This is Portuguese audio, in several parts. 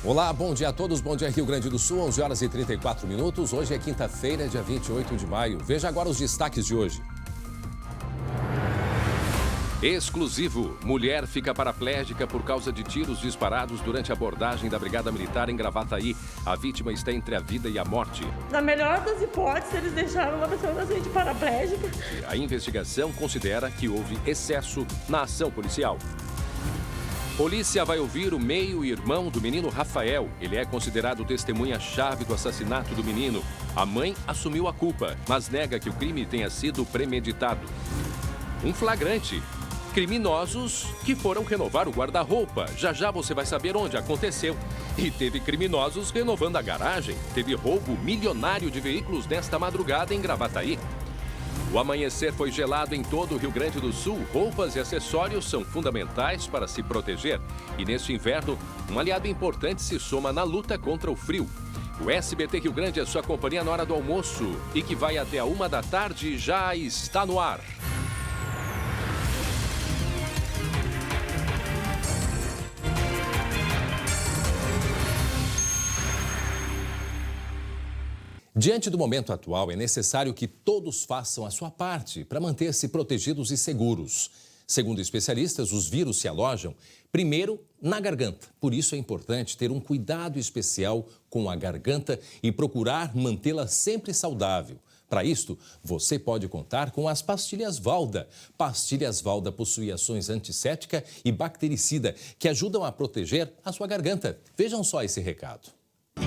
Olá, bom dia a todos, bom dia Rio Grande do Sul, 11 horas e 34 minutos. Hoje é quinta-feira, dia 28 de maio. Veja agora os destaques de hoje. Exclusivo. Mulher fica paraplégica por causa de tiros disparados durante a abordagem da Brigada Militar em Gravataí. A vítima está entre a vida e a morte. Na melhor das hipóteses, eles deixaram uma pessoa inocente paraplégica. A investigação considera que houve excesso na ação policial. Polícia vai ouvir o meio-irmão do menino Rafael. Ele é considerado testemunha-chave do assassinato do menino. A mãe assumiu a culpa, mas nega que o crime tenha sido premeditado. Um flagrante. Criminosos que foram renovar o guarda-roupa. Já já você vai saber onde aconteceu. E teve criminosos renovando a garagem. Teve roubo milionário de veículos nesta madrugada em Gravataí. O amanhecer foi gelado em todo o Rio Grande do Sul. Roupas e acessórios são fundamentais para se proteger. E neste inverno, um aliado importante se soma na luta contra o frio. O SBT Rio Grande é sua companhia na hora do almoço e que vai até a 1 da tarde já está no ar. Diante do momento atual, é necessário que todos façam a sua parte para manter-se protegidos e seguros. Segundo especialistas, os vírus se alojam primeiro na garganta. Por isso é importante ter um cuidado especial com a garganta e procurar mantê-la sempre saudável. Para isto, você pode contar com as pastilhas Valda. Pastilhas Valda possuem ações antisséptica e bactericida que ajudam a proteger a sua garganta. Vejam só esse recado.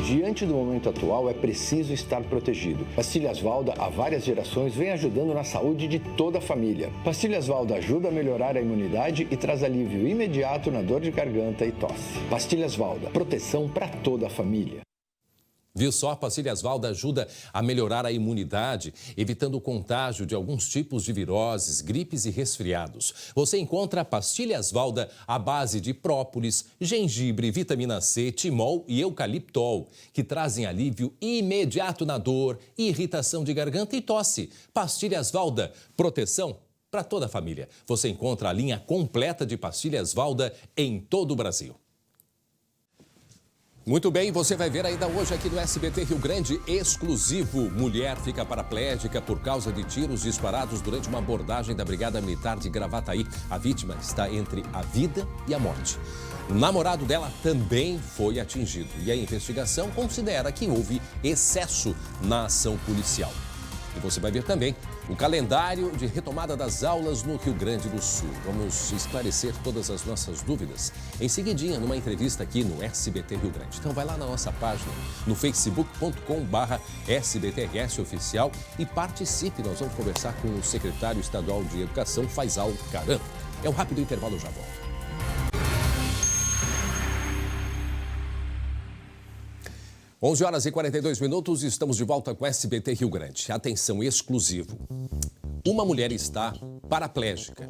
Diante do momento atual, é preciso estar protegido. Pastilhas Valda, há várias gerações, vem ajudando na saúde de toda a família. Pastilhas Valda ajuda a melhorar a imunidade e traz alívio imediato na dor de garganta e tosse. Pastilhas Valda, proteção para toda a família. Viu só? Pastilhas Valda ajuda a melhorar a imunidade, evitando o contágio de alguns tipos de viroses, gripes e resfriados. Você encontra Pastilhas Valda à base de própolis, gengibre, vitamina C, timol e eucaliptol, que trazem alívio imediato na dor, irritação de garganta e tosse. Pastilhas Valda, proteção para toda a família. Você encontra a linha completa de Pastilhas Valda em todo o Brasil. Muito bem, você vai ver ainda hoje aqui no SBT Rio Grande, exclusivo. Mulher fica paraplégica por causa de tiros disparados durante uma abordagem da Brigada Militar de Gravataí. A vítima está entre a vida e a morte. O namorado dela também foi atingido e a investigação considera que houve excesso na ação policial. E você vai ver também o calendário de retomada das aulas no Rio Grande do Sul. Vamos esclarecer todas as nossas dúvidas em seguidinha numa entrevista aqui no SBT Rio Grande. Então vai lá na nossa página no facebook.com/SBTRS Oficial e participe. Nós vamos conversar com o secretário estadual de Educação, Faisal Caram. É um rápido intervalo, já volto. Onze horas e 42 minutos, estamos de volta com SBT Rio Grande. Atenção, exclusivo. Uma mulher está paraplégica.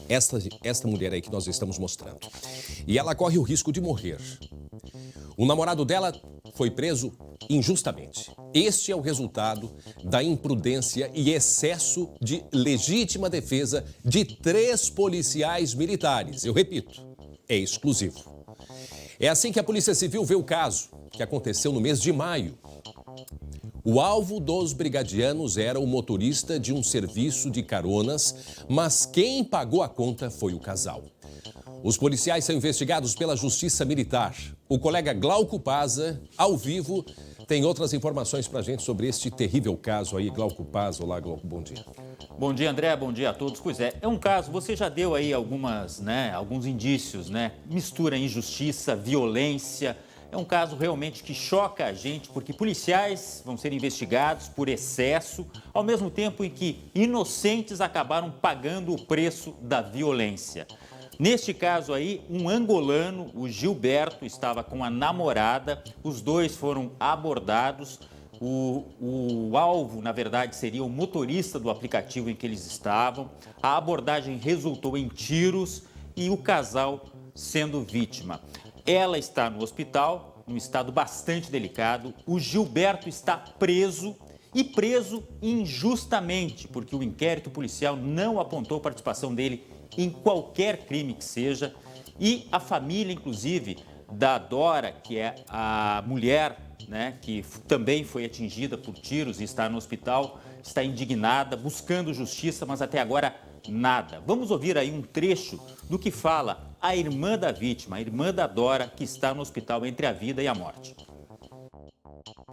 Esta mulher aí que nós estamos mostrando. E ela corre o risco de morrer. O namorado dela foi preso injustamente. Este é o resultado da imprudência e excesso de legítima defesa de 3 policiais militares. Eu repito, é exclusivo. É assim que a Polícia Civil vê o caso, que aconteceu no mês de maio. O alvo dos brigadianos era o motorista de um serviço de caronas, mas quem pagou a conta foi o casal. Os policiais são investigados pela Justiça Militar. O colega Glauco Paza, ao vivo, tem outras informações pra gente sobre este terrível caso aí. Glauco Paza, olá Glauco, bom dia. Bom dia, André, bom dia a todos. Pois é um caso, você já deu aí alguns indícios, Mistura injustiça, violência. É um caso realmente que choca a gente, porque policiais vão ser investigados por excesso, ao mesmo tempo em que inocentes acabaram pagando o preço da violência. Neste caso aí, um angolano, o Gilberto, estava com a namorada, os dois foram abordados. O alvo, na verdade, seria o motorista do aplicativo em que eles estavam. A abordagem resultou em tiros e o casal sendo vítima. Ela está no hospital, num estado bastante delicado. O Gilberto está preso e preso injustamente, porque o inquérito policial não apontou participação dele em qualquer crime que seja. E a família, inclusive, da Dora, que é a mulher, né, que também foi atingida por tiros e está no hospital, está indignada, buscando justiça, mas até agora nada. Vamos ouvir aí um trecho do que fala a irmã da vítima, a irmã da Dora, que está no hospital entre a vida e a morte.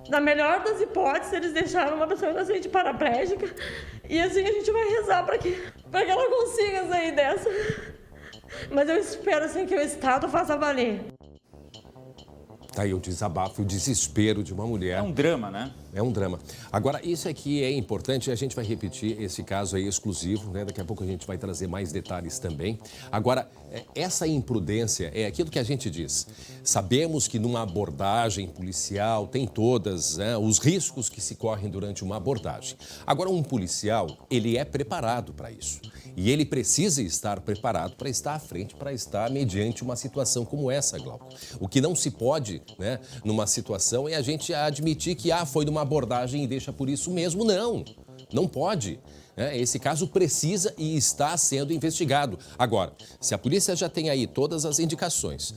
Na melhor das hipóteses, eles deixaram uma pessoa inocente paraplégica e assim a gente vai rezar para que ela consiga sair dessa. Mas eu espero assim que o Estado faça valer. Tá aí o desabafo, o desespero de uma mulher. É um drama, né? É um drama. Agora, isso aqui é importante, a gente vai repetir esse caso aí exclusivo, né? Daqui a pouco a gente vai trazer mais detalhes também. Agora, essa imprudência é aquilo que a gente diz. Sabemos que numa abordagem policial tem todos, né, os riscos que se correm durante uma abordagem. Agora, um policial, ele é preparado para isso. E ele precisa estar preparado para estar à frente, para estar mediante uma situação como essa, Glauco. O que não se pode, né, numa situação é a gente admitir que foi numa abordagem e deixa por isso mesmo. Não pode. Esse caso precisa e está sendo investigado. Agora, se a polícia já tem aí todas as indicações,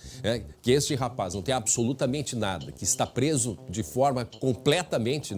que este rapaz não tem absolutamente nada, que está preso de forma completamente,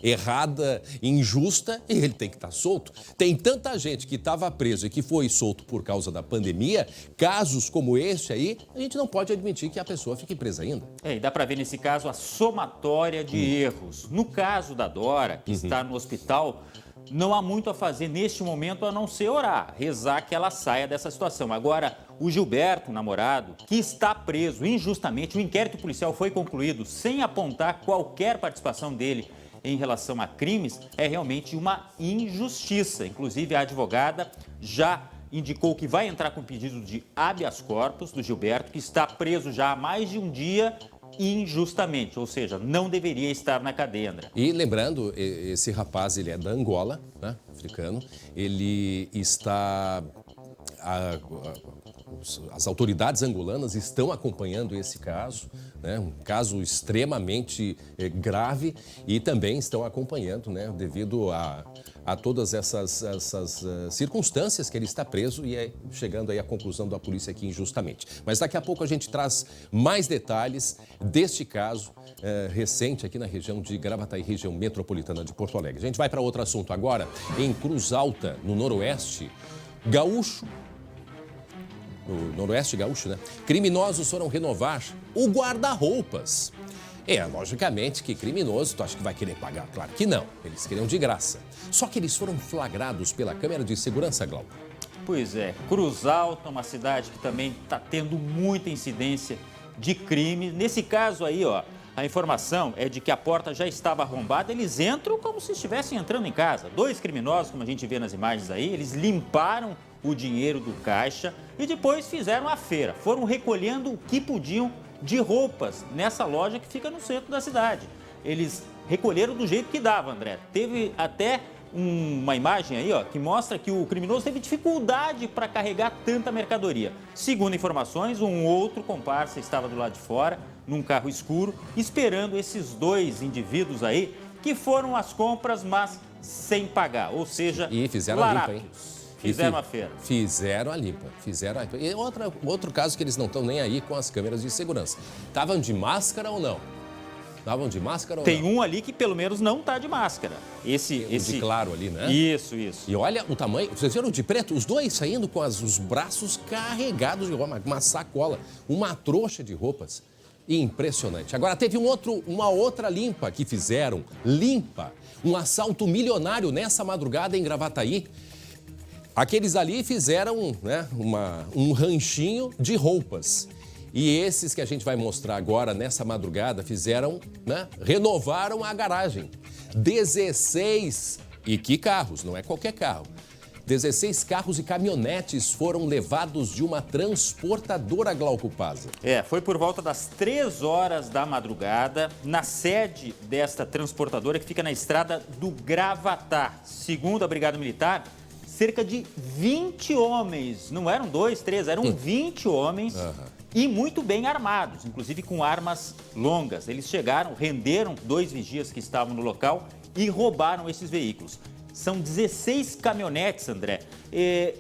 errada, injusta, ele tem que estar solto. Tem tanta gente que estava preso e que foi solto por causa da pandemia, casos como este aí, a gente não pode admitir que a pessoa fique presa ainda. E dá para ver nesse caso a somatória de erros. No caso da Dora, que está no hospital, não há muito a fazer neste momento a não ser orar, rezar que ela saia dessa situação. Agora, o Gilberto, o namorado, que está preso injustamente, o inquérito policial foi concluído sem apontar qualquer participação dele em relação a crimes, é realmente uma injustiça. Inclusive, a advogada já indicou que vai entrar com pedido de habeas corpus do Gilberto, que está preso já há mais de um dia injustamente, ou seja, não deveria estar na cadeia, André. E lembrando, esse rapaz, ele é da Angola, né, africano, ele está... As autoridades angolanas estão acompanhando esse caso, né, um caso extremamente grave, e também estão acompanhando, né, devido a todas essas circunstâncias que ele está preso e chegando aí à conclusão da polícia aqui injustamente. Mas daqui a pouco a gente traz mais detalhes deste caso recente aqui na região de Gravataí, região metropolitana de Porto Alegre. A gente vai para outro assunto agora, em Cruz Alta, no Noroeste Gaúcho. No Noroeste Gaúcho, né? Criminosos foram renovar o guarda-roupas. Logicamente que criminoso, tu acha que vai querer pagar? Claro que não, eles queriam de graça. Só que eles foram flagrados pela câmera de segurança, Glauco. Pois é, Cruz Alta, uma cidade que também está tendo muita incidência de crime. Nesse caso aí, a informação é de que a porta já estava arrombada, eles entram como se estivessem entrando em casa. 2 criminosos, como a gente vê nas imagens aí, eles limparam o dinheiro do caixa e depois fizeram a feira. Foram recolhendo o que podiam de roupas nessa loja que fica no centro da cidade. Eles recolheram do jeito que dava, André. Teve até uma imagem aí, que mostra que o criminoso teve dificuldade para carregar tanta mercadoria. Segundo informações, um outro comparsa estava do lado de fora, num carro escuro, esperando esses 2 indivíduos aí, que foram às compras, mas sem pagar, ou seja, e fizeram a limpa, hein? Fizeram a feira. Fizeram a limpa, E outro caso que eles não estão nem aí com as câmeras de segurança. Estavam de máscara ou não? Estavam de máscara ou não? Tem um ali que pelo menos não está de máscara. Esse de claro ali, né? Isso. E olha o tamanho, vocês viram de preto? Os 2 saindo com os braços carregados de roupa, uma sacola, uma trouxa de roupas. Impressionante. Agora, teve uma outra limpa que fizeram. Um assalto milionário nessa madrugada em Gravataí. Aqueles ali fizeram, né, um ranchinho de roupas. E esses que a gente vai mostrar agora, nessa madrugada, fizeram, né, renovaram a garagem. 16, e que carros, não é qualquer carro. 16 carros e caminhonetes foram levados de uma transportadora, Glauco Pazza. Foi por volta das 3 horas da madrugada, na sede desta transportadora que fica na estrada do Gravatá. Segundo a Brigada Militar, cerca de 20 homens, não eram 2, 3, eram 20 homens e muito bem armados, inclusive com armas longas. Eles chegaram, renderam 2 vigias que estavam no local e roubaram esses veículos. São 16 caminhonetes, André,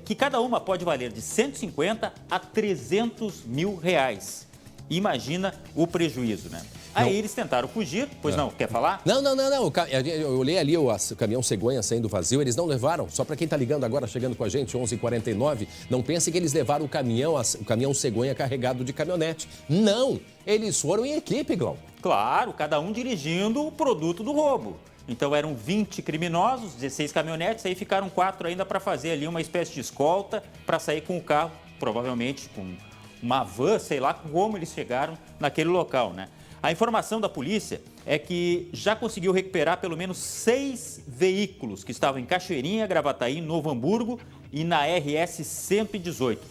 que cada uma pode valer de 150 a 300 mil reais. Imagina o prejuízo, né? Aí eles tentaram fugir, pois não, quer falar? Não. Eu olhei ali o caminhão cegonha saindo vazio, eles não levaram. Só para quem está ligando agora, chegando com a gente, 11h49, não pense que eles levaram o caminhão cegonha carregado de caminhonete. Não, eles foram em equipe, Glauco. Claro, cada um dirigindo o produto do roubo. Então eram 20 criminosos, 16 caminhonetes, aí ficaram 4 ainda para fazer ali uma espécie de escolta para sair com o carro, provavelmente com uma van, sei lá como eles chegaram naquele local, né? A informação da polícia é que já conseguiu recuperar pelo menos 6 veículos que estavam em Cachoeirinha, Gravataí, Novo Hamburgo e na RS 118.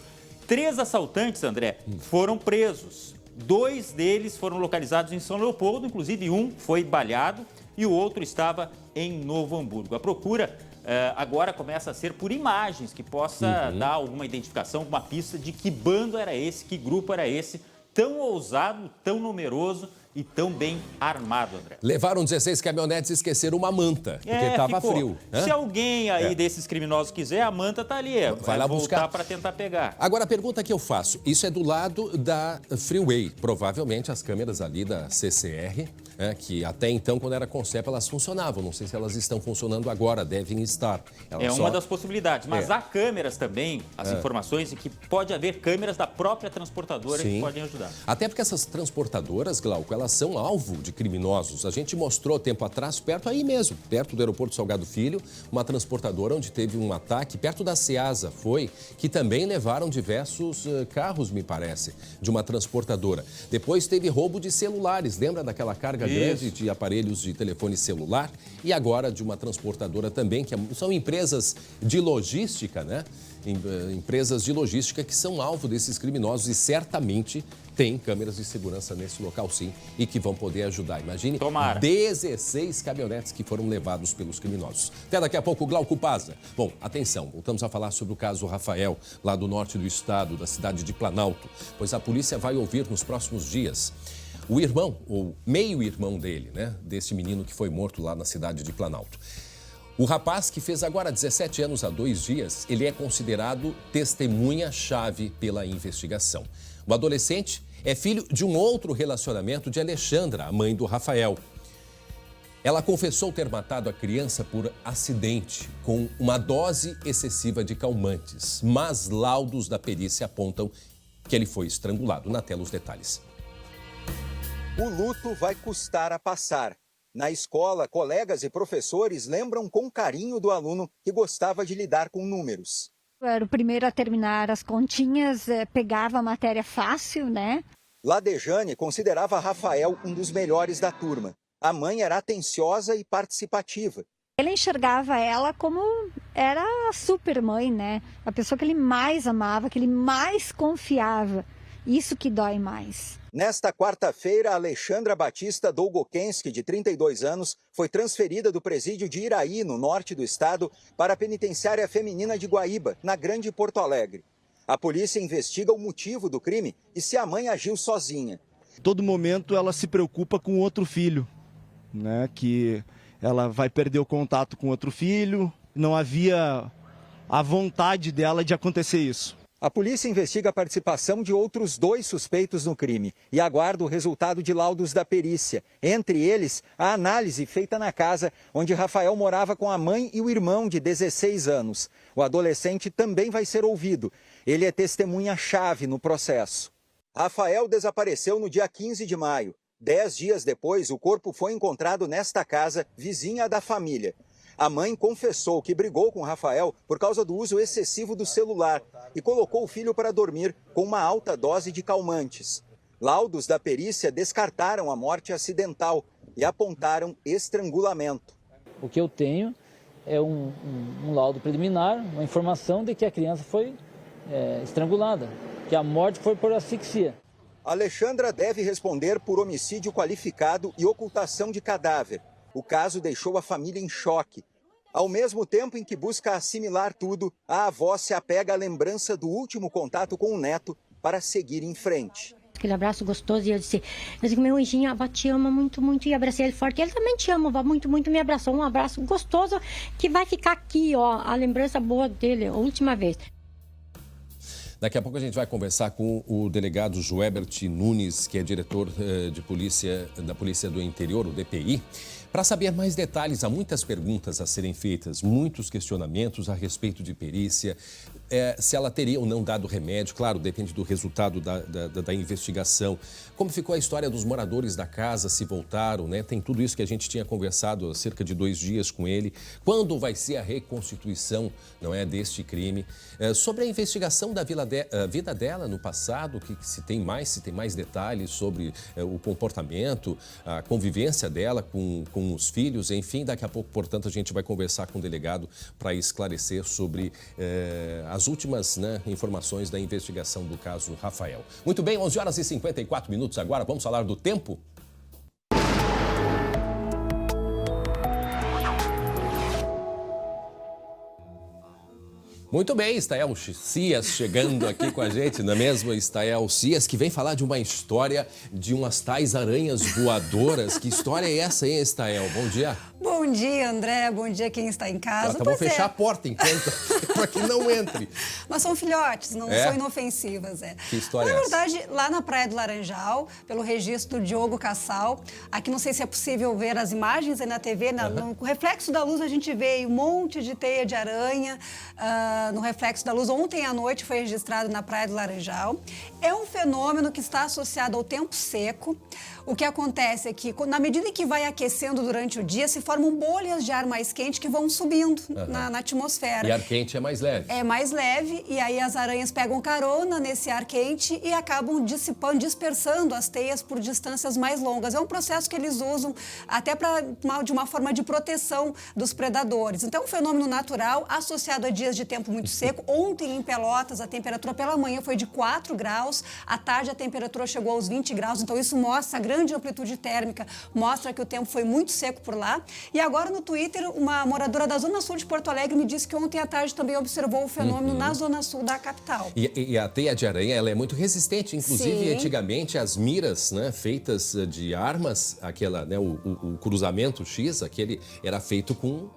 3 assaltantes, André, foram presos. 2 deles foram localizados em São Leopoldo, inclusive um foi baleado e o outro estava em Novo Hamburgo. A procura agora começa a ser por imagens que possa dar alguma identificação, uma pista de que bando era esse, que grupo era esse, tão ousado, tão numeroso e tão bem armado, André. Levaram 16 caminhonetes e esqueceram uma manta, porque estava frio. Se alguém aí desses criminosos quiser, a manta está ali, vai lá voltar para tentar pegar. Agora, a pergunta que eu faço, isso é do lado da Freeway, provavelmente as câmeras ali da CCR, que até então, quando era Concepa, elas funcionavam, não sei se elas estão funcionando agora, devem estar. Uma das possibilidades, mas há câmeras também, as informações, e que pode haver câmeras da própria transportadora que podem ajudar. Até porque essas transportadoras, Glauco, elas são alvo de criminosos. A gente mostrou tempo atrás, perto aí mesmo, perto do aeroporto Salgado Filho, uma transportadora onde teve um ataque, perto da Ceasa que também levaram diversos carros, me parece, de uma transportadora. Depois teve roubo de celulares, lembra daquela carga grande de aparelhos de telefone celular? E agora de uma transportadora também, que são empresas de logística, né? Empresas de logística que são alvo desses criminosos e certamente tem câmeras de segurança nesse local, sim, e que vão poder ajudar. Imagine, 16 caminhonetes que foram levados pelos criminosos. Até daqui a pouco, Glauco Pazza. Bom, atenção, voltamos a falar sobre o caso Rafael, lá do norte do estado, da cidade de Planalto, pois a polícia vai ouvir nos próximos dias o irmão, ou meio-irmão dele, né, desse menino que foi morto lá na cidade de Planalto. O rapaz, que fez agora 17 anos há 2 dias, ele é considerado testemunha-chave pela investigação. O adolescente é filho de um outro relacionamento de Alexandra, a mãe do Rafael. Ela confessou ter matado a criança por acidente, com uma dose excessiva de calmantes, mas laudos da perícia apontam que ele foi estrangulado. Na tela, os detalhes. O luto vai custar a passar. Na escola, colegas e professores lembram com carinho do aluno que gostava de lidar com números. Era o primeiro a terminar as continhas, pegava a matéria fácil, né? Ladejane considerava Rafael um dos melhores da turma. A mãe era atenciosa e participativa. Ele enxergava ela como era a super mãe, né? A pessoa que ele mais amava, que ele mais confiava. Isso que dói mais. Nesta quarta-feira, Alexandra Batista Dolgokenski, de 32 anos, foi transferida do presídio de Iraí, no norte do estado, para a penitenciária feminina de Guaíba, na Grande Porto Alegre. A polícia investiga o motivo do crime e se a mãe agiu sozinha. Todo momento ela se preocupa com outro filho, né? Que ela vai perder o contato com outro filho. Não havia a vontade dela de acontecer isso. A polícia investiga a participação de outros 2 suspeitos no crime e aguarda o resultado de laudos da perícia. Entre eles, a análise feita na casa onde Rafael morava com a mãe e o irmão de 16 anos. O adolescente também vai ser ouvido. Ele é testemunha-chave no processo. Rafael desapareceu no dia 15 de maio. 10 dias depois, o corpo foi encontrado nesta casa, vizinha da família. A mãe confessou que brigou com Rafael por causa do uso excessivo do celular e colocou o filho para dormir com uma alta dose de calmantes. Laudos da perícia descartaram a morte acidental e apontaram estrangulamento. O que eu tenho é um laudo preliminar, uma informação de que a criança foi estrangulada, que a morte foi por asfixia. Alexandra deve responder por homicídio qualificado e ocultação de cadáver. O caso deixou a família em choque. Ao mesmo tempo em que busca assimilar tudo, a avó se apega à lembrança do último contato com o neto para seguir em frente. Aquele abraço gostoso e eu disse, meu anjinho, a avó te ama muito, muito, e abracei ele forte. Ele também te ama, a avó muito, muito, me abraçou. Um abraço gostoso que vai ficar aqui, ó, a lembrança boa dele, a última vez. Daqui a pouco a gente vai conversar com o delegado Joebert Nunes, que é diretor de polícia da Polícia do Interior, o DPI, para saber mais detalhes. Há muitas perguntas a serem feitas, muitos questionamentos a respeito de perícia, se ela teria ou não dado remédio. Claro, depende do resultado da investigação. Como ficou a história dos moradores da casa, se voltaram, né? Tem tudo isso que a gente tinha conversado há cerca de 2 dias com ele. Quando vai ser a reconstituição, não é, deste crime? Sobre a investigação da vida dela no passado, se tem mais detalhes sobre o comportamento, a convivência dela com os filhos, enfim. Daqui a pouco, portanto, a gente vai conversar com o delegado para esclarecer sobre as últimas, né, informações da investigação do caso Rafael. Muito bem, 11 horas e 54 minutos agora. Vamos falar do tempo? Muito bem, Estael Cias chegando aqui com a gente, não é mesmo? Estael Cias, que vem falar de uma história de umas tais aranhas voadoras. Que história é essa, hein, Estael? Bom dia. Bom dia, André. Bom dia quem está em casa. Vamos fechar a porta enquanto para que não entre. Mas são filhotes, não são inofensivas. Que história Na é verdade, lá na Praia do Laranjal, pelo registro do Diogo Cassal, aqui não sei se é possível ver as imagens aí na TV, no reflexo da luz a gente vê um monte de teia de aranha no reflexo da luz. Ontem à noite foi registrado na Praia do Laranjal. É um fenômeno que está associado ao tempo seco. O que acontece é que, na medida que vai aquecendo durante o dia, se formam bolhas de ar mais quente que vão subindo na atmosfera. E ar quente é mais leve. É mais leve, e aí as aranhas pegam carona nesse ar quente e acabam dispersando as teias por distâncias mais longas. É um processo que eles usam até de uma forma de proteção dos predadores. Então, é um fenômeno natural associado a dias de tempo muito seco. Ontem, em Pelotas, a temperatura pela manhã foi de 4 graus, à tarde a temperatura chegou aos 20 graus, então isso mostra a grande amplitude térmica, mostra que o tempo foi muito seco por lá. E agora no Twitter, uma moradora da Zona Sul de Porto Alegre me disse que ontem à tarde também observou o fenômeno na Zona Sul da capital. E a teia de aranha, ela é muito resistente, inclusive. Sim. Antigamente as miras, né, feitas de armas, aquela, né, o cruzamento X, aquele era feito com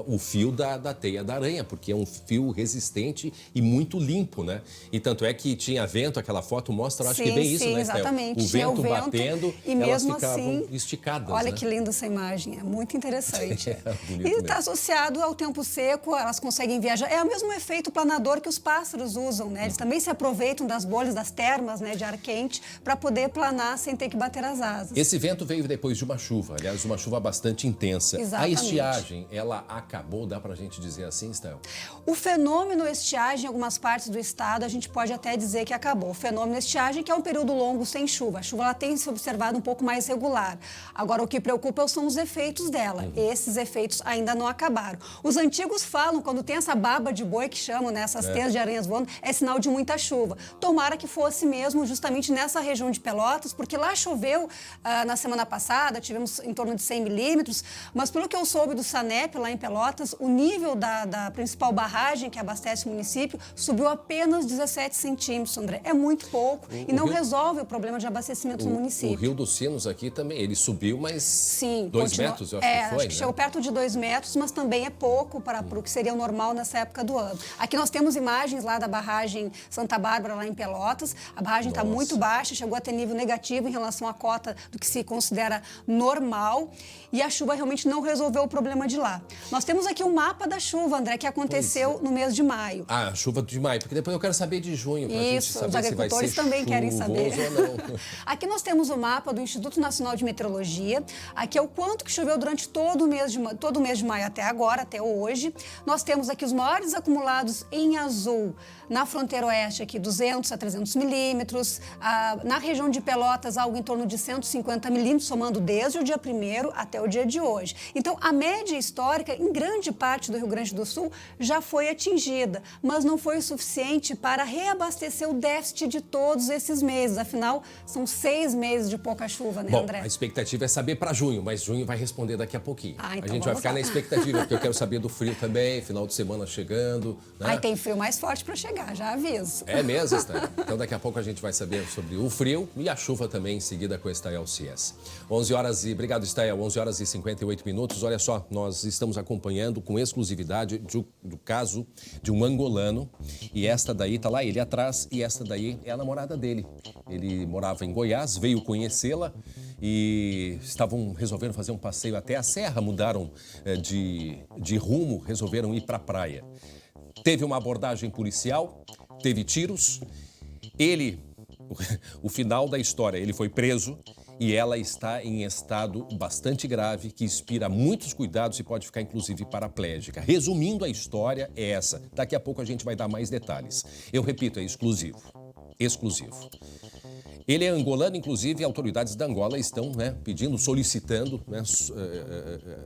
o fio da teia da aranha, porque é um fio resistente e muito limpo, né? E tanto é que tinha vento, aquela foto mostra, acho que bem isso, né, Estel? Exatamente. O vento batendo, e elas mesmo ficavam assim, esticadas. Olha, né? Que linda essa imagem, é muito interessante. E está associado ao tempo seco, elas conseguem viajar. É o mesmo efeito planador que os pássaros usam, né? Eles também se aproveitam das bolhas, das termas, né, de ar quente, para poder planar sem ter que bater as asas. Esse vento veio depois de uma chuva, aliás, uma chuva bastante intensa. Exatamente. A estiagem, ela acabou, dá pra gente dizer assim, Estel? O fenômeno estiagem em algumas partes do estado, a gente pode até dizer que acabou. O fenômeno estiagem, que é um período longo sem chuva. A chuva ela tem se observado um pouco mais regular. Agora, o que preocupa são os efeitos dela. Esses efeitos ainda não acabaram. Os antigos falam, quando tem essa baba de boi, que chamam, né, essas teias de aranhas voando, é sinal de muita chuva. Tomara que fosse mesmo justamente nessa região de Pelotas, porque lá choveu na semana passada, tivemos em torno de 100 milímetros, mas pelo que eu soube do SANEP, lá em Pelotas, o nível da principal barragem que abastece o município subiu apenas 17 centímetros, André. É muito pouco e não resolve o problema de abastecimento no município. O Rio dos Sinos aqui também, ele subiu, mas sim, 2 metros, eu acho que foi, acho que chegou perto de 2 metros, mas também é pouco para o que seria o normal nessa época do ano. Aqui nós temos imagens lá da barragem Santa Bárbara, lá em Pelotas. A barragem está muito baixa, chegou a ter nível negativo em relação à cota do que se considera normal, e a chuva realmente não resolveu o problema de lá. Nós temos aqui um mapa da chuva, André, que aconteceu no mês de maio. Ah, chuva de maio, porque depois eu quero saber de junho, para a gente saber os agricultores se vai ser também querem saber. Ou não. Aqui nós temos o mapa do Instituto Nacional de Meteorologia. Aqui é o quanto que choveu durante todo o mês de maio até agora, até hoje. Nós temos aqui os maiores acumulados em azul na fronteira oeste, aqui 200 a 300 milímetros. Na região de Pelotas, algo em torno de 150 milímetros, somando desde o dia 1º até o dia de hoje. Então, a média histórica, em grande parte do Rio Grande do Sul, já foi atingida, mas não foi o suficiente para reabastecer o déficit de todos esses meses. Afinal, são 6 meses de pouca chuva, né, André? A expectativa é saber para junho, mas junho vai responder daqui a pouquinho. Então a gente vai ficar na expectativa, porque eu quero saber do frio também, final de semana chegando. Né? Tem frio mais forte para chegar, já aviso. É mesmo, Estael? Então daqui a pouco a gente vai saber sobre o frio e a chuva também em seguida com a Estael Cias. 11 horas e... Obrigado, Estael. 11 horas e 58 minutos. Olha só, nós estamos estamos acompanhando com exclusividade do caso de um angolano. E esta daí está lá, ele atrás, e esta daí é a namorada dele. Ele morava em Goiás, veio conhecê-la e estavam resolvendo fazer um passeio até a serra, mudaram de rumo, resolveram ir para a praia. Teve uma abordagem policial, teve tiros. O final da história, ele foi preso e ela está em estado bastante grave, que inspira muitos cuidados e pode ficar, inclusive, paraplégica. Resumindo, a história é essa. Daqui a pouco a gente vai dar mais detalhes. Eu repito, é exclusivo. Exclusivo. Ele é angolano, inclusive, autoridades da Angola estão pedindo, solicitando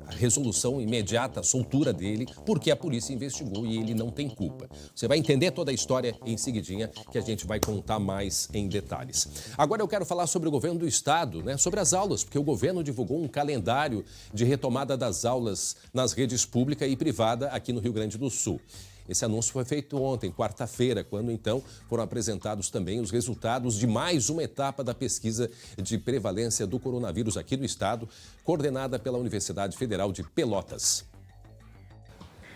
a resolução imediata, a soltura dele, porque a polícia investigou e ele não tem culpa. Você vai entender toda a história em seguidinha, que a gente vai contar mais em detalhes. Agora eu quero falar sobre o governo do estado, sobre as aulas, porque o governo divulgou um calendário de retomada das aulas nas redes pública e privada aqui no Rio Grande do Sul. Esse anúncio foi feito ontem, quarta-feira, quando então foram apresentados também os resultados de mais uma etapa da pesquisa de prevalência do coronavírus aqui no estado, coordenada pela Universidade Federal de Pelotas.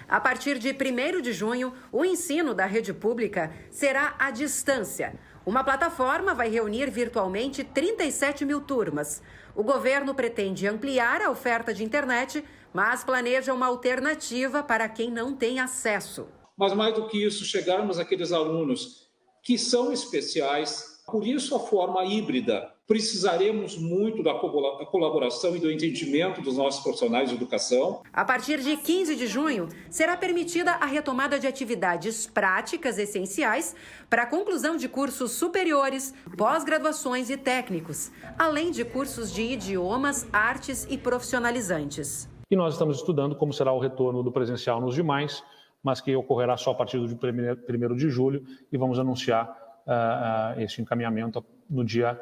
A partir de 1º de junho, o ensino da rede pública será à distância. Uma plataforma vai reunir virtualmente 37 mil turmas. O governo pretende ampliar a oferta de internet, mas planeja uma alternativa para quem não tem acesso. Mas mais do que isso, chegarmos àqueles alunos que são especiais, por isso a forma híbrida. Precisaremos muito da colaboração e do entendimento dos nossos profissionais de educação. A partir de 15 de junho, será permitida a retomada de atividades práticas essenciais para a conclusão de cursos superiores, pós-graduações e técnicos, além de cursos de idiomas, artes e profissionalizantes. E nós estamos estudando como será o retorno do presencial nos demais, mas que ocorrerá só a partir do 1º de julho e vamos anunciar esse encaminhamento no dia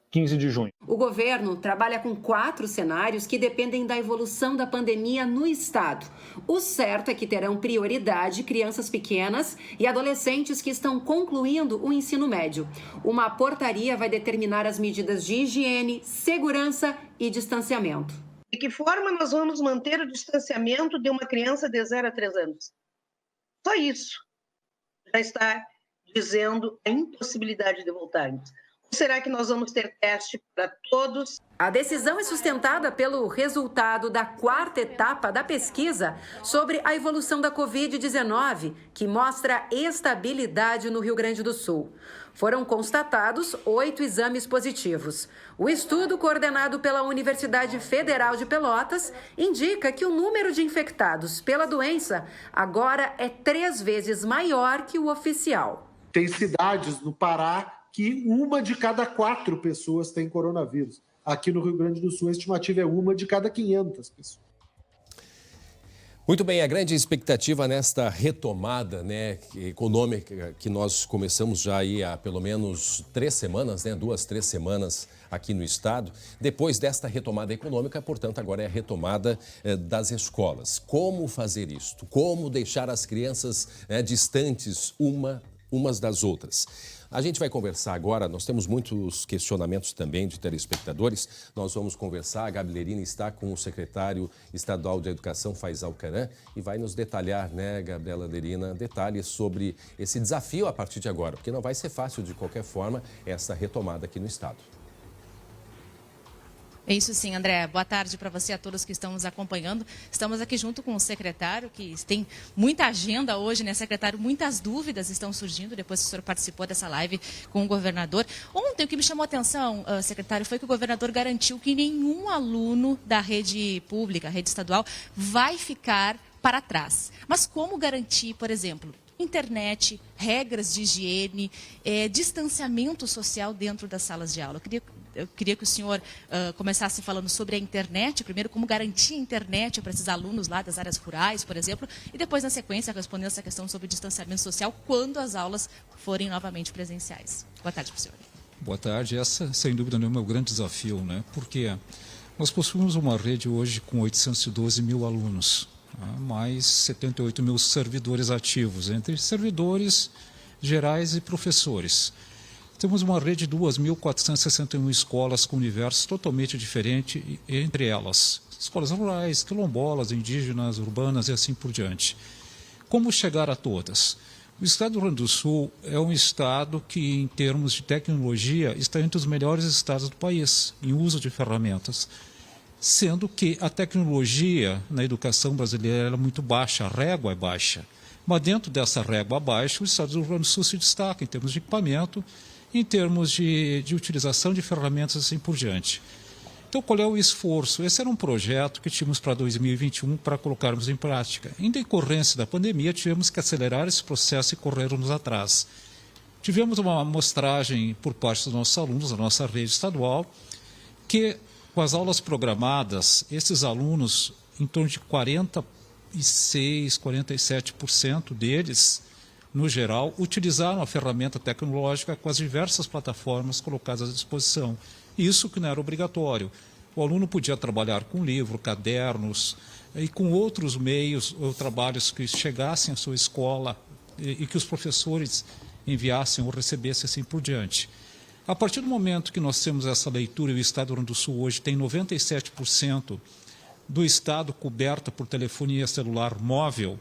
15 de junho. O governo trabalha com 4 cenários que dependem da evolução da pandemia no estado. O certo é que terão prioridade crianças pequenas e adolescentes que estão concluindo o ensino médio. Uma portaria vai determinar as medidas de higiene, segurança e distanciamento. De que forma nós vamos manter o distanciamento de uma criança de 0 a 3 anos? Só isso já está dizendo a impossibilidade de voltarmos. Ou será que nós vamos ter teste para todos? A decisão é sustentada pelo resultado da 4ª etapa da pesquisa sobre a evolução da Covid-19, que mostra estabilidade no Rio Grande do Sul. Foram constatados 8 exames positivos. O estudo, coordenado pela Universidade Federal de Pelotas, indica que o número de infectados pela doença agora é 3 vezes maior que o oficial. Tem cidades no Pará que 1 de cada 4 pessoas tem coronavírus. Aqui no Rio Grande do Sul, a estimativa é 1 de cada 500 pessoas. Muito bem, a grande expectativa nesta retomada econômica que nós começamos já aí há pelo menos 3 semanas, 2, 3 semanas aqui no estado. Depois desta retomada econômica, portanto, agora é a retomada das escolas. Como fazer isto? Como deixar as crianças distantes umas das outras? A gente vai conversar agora, nós temos muitos questionamentos também de telespectadores. Nós vamos conversar, a Gabi Lerina está com o secretário estadual de Educação, Faisal Caram, e vai nos detalhar, Gabriela Lerina, detalhes sobre esse desafio a partir de agora, porque não vai ser fácil de qualquer forma essa retomada aqui no estado. É isso sim, André. Boa tarde para você e a todos que estão nos acompanhando. Estamos aqui junto com o secretário, que tem muita agenda hoje, secretário? Muitas dúvidas estão surgindo depois que o senhor participou dessa live com o governador. Ontem, o que me chamou a atenção, secretário, foi que o governador garantiu que nenhum aluno da rede pública, rede estadual, vai ficar para trás. Mas como garantir, por exemplo, internet, regras de higiene, distanciamento social dentro das salas de aula? Eu queria que o senhor começasse falando sobre a internet, primeiro como garantir a internet para esses alunos lá das áreas rurais, por exemplo, e depois, na sequência, respondendo essa questão sobre distanciamento social quando as aulas forem novamente presenciais. Boa tarde para o senhor. Boa tarde. Essa, sem dúvida nenhuma, é o grande desafio, Porque nós possuímos uma rede hoje com 812 mil alunos, mais 78 mil servidores ativos, entre servidores gerais e professores. Temos uma rede de 2.461 escolas com universos totalmente diferentes entre elas. escolas rurais, quilombolas, indígenas, urbanas e assim por diante. Como chegar a todas? O estado do Rio Grande do Sul é um estado que, em termos de tecnologia, está entre os melhores estados do país, em uso de ferramentas. Sendo que a tecnologia na educação brasileira é muito baixa, a régua é baixa. Mas dentro dessa régua baixa, o estado do Rio Grande do Sul se destaca em termos de equipamento, em termos de utilização de ferramentas e assim por diante. Então, qual é o esforço? Esse era um projeto que tínhamos para 2021 para colocarmos em prática. Em decorrência da pandemia, tivemos que acelerar esse processo e corrermos atrás. Tivemos uma amostragem por parte dos nossos alunos, da nossa rede estadual, que com as aulas programadas, esses alunos, em torno de 46%, 47% deles, no geral, utilizaram a ferramenta tecnológica com as diversas plataformas colocadas à disposição. Isso que não era obrigatório. O aluno podia trabalhar com livro, cadernos e com outros meios ou trabalhos que chegassem à sua escola e que os professores enviassem ou recebessem assim por diante. A partir do momento que nós temos essa leitura, e o Estado do Rio Grande do Sul hoje tem 97% do Estado coberto por telefonia celular móvel,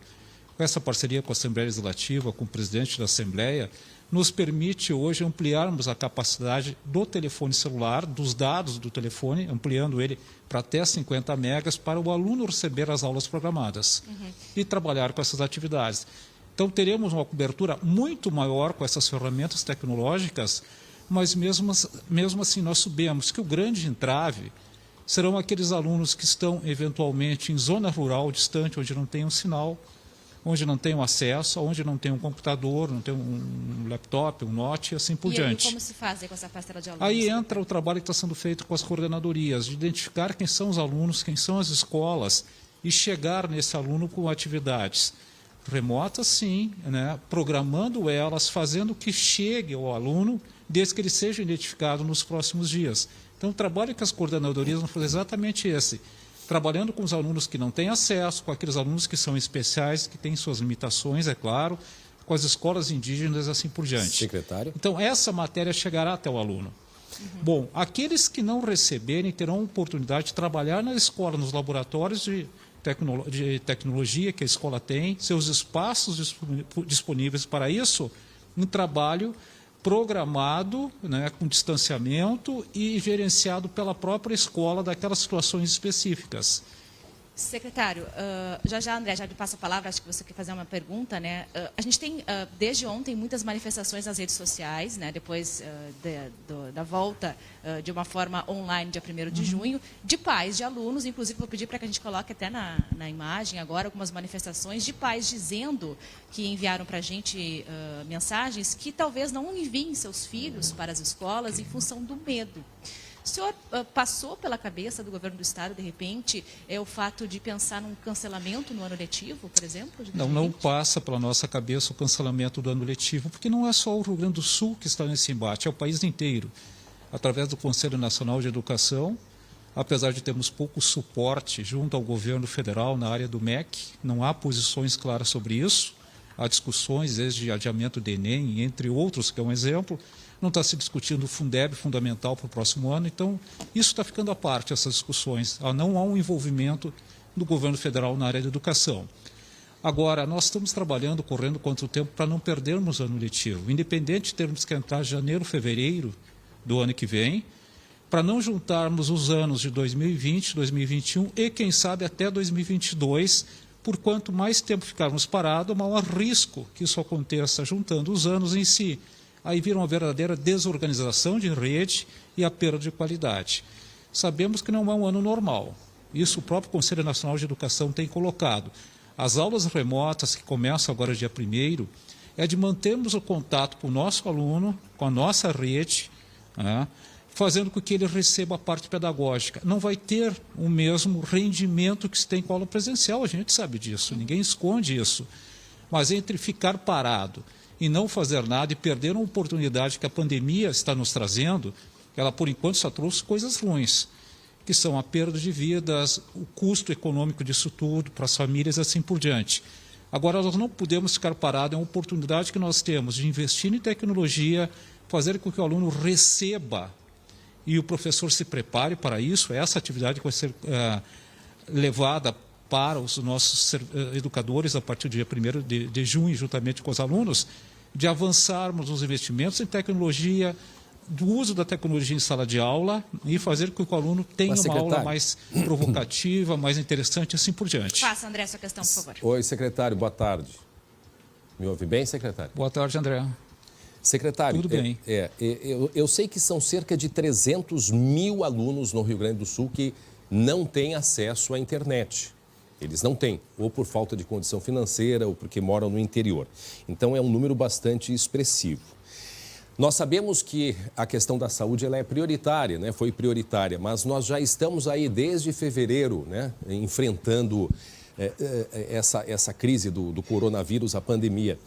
com essa parceria com a Assembleia Legislativa, com o presidente da Assembleia, nos permite hoje ampliarmos a capacidade do telefone celular, dos dados do telefone, ampliando ele para até 50 megas, para o aluno receber as aulas programadas e trabalhar com essas atividades. Então, teremos uma cobertura muito maior com essas ferramentas tecnológicas, mas mesmo assim nós sabemos que o grande entrave serão aqueles alunos que estão eventualmente em zona rural distante, onde não tem um sinal, onde não tem um acesso, onde não tem um computador, não tem um laptop, um note e assim por diante. E aí, como se faz com essa parcela de alunos? Aí entra o trabalho que está sendo feito com as coordenadorias, de identificar quem são os alunos, quem são as escolas e chegar nesse aluno com atividades remotas, sim, né, programando elas, fazendo que chegue ao aluno, desde que ele seja identificado nos próximos dias. Então, o trabalho que as coordenadorias vão fazer é exatamente esse, trabalhando com os alunos que não têm acesso, com aqueles alunos que são especiais, que têm suas limitações, é claro, com as escolas indígenas e assim por diante. Secretário. Então, essa matéria chegará até o aluno. Bom, aqueles que não receberem terão a oportunidade de trabalhar na escola, nos laboratórios de tecnologia que a escola tem, seus espaços disponíveis para isso, um trabalho programado, né, com distanciamento e gerenciado pela própria escola daquelas situações específicas. Secretário, já André, já lhe passo a palavra, acho que você quer fazer uma pergunta, né? A gente tem, desde ontem, muitas manifestações nas redes sociais, né? Depois da volta de uma forma online, dia 1º de junho, de pais, de alunos, inclusive vou pedir para que a gente coloque até na imagem agora algumas manifestações de pais dizendo que enviaram para a gente mensagens que talvez não enviem seus filhos para as escolas em função do medo. O senhor passou pela cabeça do governo do Estado, de repente, o fato de pensar num cancelamento no ano letivo, por exemplo? Não passa pela nossa cabeça o cancelamento do ano letivo, porque não é só o Rio Grande do Sul que está nesse embate, é o país inteiro. Através do Conselho Nacional de Educação, apesar de termos pouco suporte junto ao governo federal na área do MEC, não há posições claras sobre isso, há discussões desde adiamento do Enem, entre outros, que é um exemplo. Não está se discutindo o Fundeb fundamental para o próximo ano, então isso está ficando à parte, essas discussões. Não há um envolvimento do governo federal na área da educação. Agora, nós estamos trabalhando, correndo contra o tempo, para não perdermos o ano letivo, independente de termos que entrar em janeiro, fevereiro do ano que vem, para não juntarmos os anos de 2020, 2021 e, quem sabe, até 2022, por quanto mais tempo ficarmos parados, maior risco que isso aconteça, juntando os anos em si. Aí vira uma verdadeira desorganização de rede e a perda de qualidade. Sabemos que não é um ano normal. Isso o próprio Conselho Nacional de Educação tem colocado. As aulas remotas, que começam agora dia 1º, é de mantermos o contato com o nosso aluno, com a nossa rede, né, fazendo com que ele receba a parte pedagógica. Não vai ter o mesmo rendimento que se tem com a aula presencial, a gente sabe disso, ninguém esconde isso. Mas entre ficar parado e não fazer nada e perder uma oportunidade que a pandemia está nos trazendo, ela por enquanto só trouxe coisas ruins, que são a perda de vidas, o custo econômico disso tudo para as famílias e assim por diante. Agora, nós não podemos ficar parados, é uma oportunidade que nós temos de investir em tecnologia, fazer com que o aluno receba e o professor se prepare para isso, essa atividade que vai ser levada para os nossos educadores a partir do dia 1º de junho, juntamente com os alunos, de avançarmos nos investimentos em tecnologia, do uso da tecnologia em sala de aula e fazer com que o aluno tenha uma aula mais provocativa, mais interessante e assim por diante. Faça, André, essa questão, por favor. Oi, secretário, boa tarde. Me ouve bem, secretário? Boa tarde, André. Secretário, tudo bem. Eu sei que são cerca de 300 mil alunos no Rio Grande do Sul que não têm acesso à internet. Eles não têm, ou por falta de condição financeira, ou porque moram no interior. Então, é um número bastante expressivo. Nós sabemos que a questão da saúde ela é prioritária, né? Foi prioritária, mas nós já estamos aí desde fevereiro, né? Enfrentando essa crise do coronavírus, a pandemia.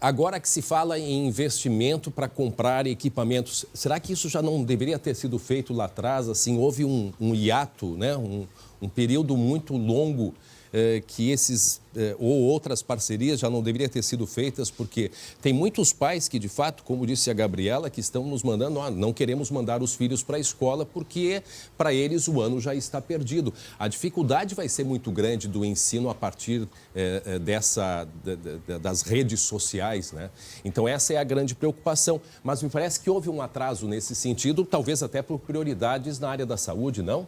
Agora que se fala em investimento para comprar equipamentos, será que isso já não deveria ter sido feito lá atrás? Assim, houve um hiato, né? Um período muito longo que ou outras parcerias já não deveriam ter sido feitas, porque tem muitos pais que, de fato, como disse a Gabriela, que estão nos mandando, não queremos mandar os filhos para a escola porque, para eles, o ano já está perdido. A dificuldade vai ser muito grande do ensino a partir das redes sociais, né? Então, essa é a grande preocupação. Mas me parece que houve um atraso nesse sentido, talvez até por prioridades na área da saúde, não?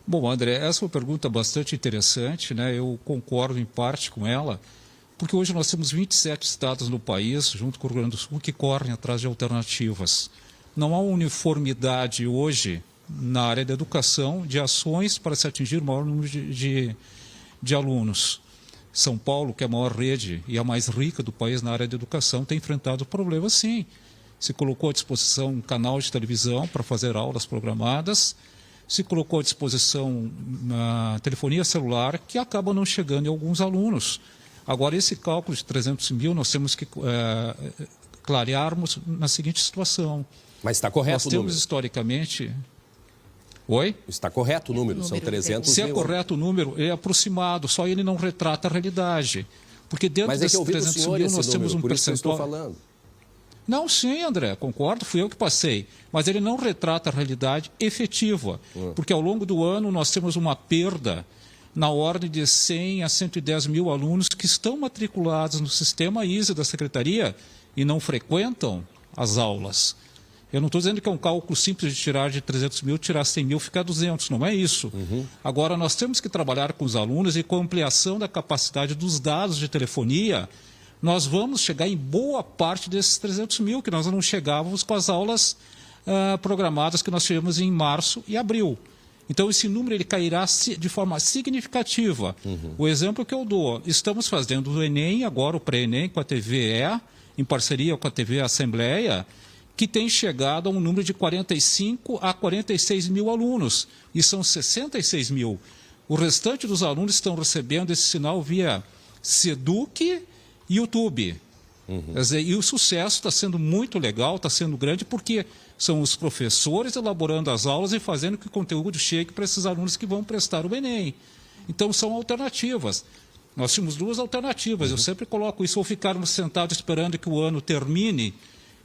Bom, André, essa é uma pergunta bastante interessante, né? Eu concordo em parte com ela, porque hoje nós temos 27 estados no país, junto com o Rio Grande do Sul, que correm atrás de alternativas. Não há uniformidade hoje na área da educação de ações para se atingir o maior número de alunos. São Paulo, que é a maior rede e a mais rica do país na área de educação, tem enfrentado problemas, sim. Se colocou à disposição um canal de televisão para fazer aulas programadas, se colocou à disposição a telefonia celular, que acaba não chegando em alguns alunos. Agora, esse cálculo de 300 mil, nós temos que clarearmos na seguinte situação. Mas está correto o número? Nós temos historicamente... Oi? Está correto o número, são 300 mil. Se é correto o número, é aproximado, só ele não retrata a realidade. Porque dentro desses 300 mil nós temos um percentual... falando. Não, sim, André, concordo, fui eu que passei. Mas ele não retrata a realidade efetiva, porque ao longo do ano nós temos uma perda na ordem de 100 a 110 mil alunos que estão matriculados no sistema ISE da Secretaria e não frequentam as aulas. Eu não estou dizendo que é um cálculo simples de tirar de 300 mil, tirar 100 mil, ficar 200, não é isso. Agora, nós temos que trabalhar com os alunos e com a ampliação da capacidade dos dados de telefonia, nós vamos chegar em boa parte desses 300 mil, que nós não chegávamos com as aulas programadas que nós tivemos em março e abril. Então, esse número ele cairá de forma significativa. O exemplo que eu dou, estamos fazendo o Enem, agora o pré-Enem com a TVE, em parceria com a TV Assembleia, que tem chegado a um número de 45 a 46 mil alunos, e são 66 mil. O restante dos alunos estão recebendo esse sinal via SEDUC, YouTube. Quer dizer, e o sucesso está sendo muito legal, está sendo grande, porque são os professores elaborando as aulas e fazendo que o conteúdo chegue para esses alunos que vão prestar o Enem. Então, são alternativas. Nós tínhamos duas alternativas. Eu sempre coloco isso, ou ficarmos sentados esperando que o ano termine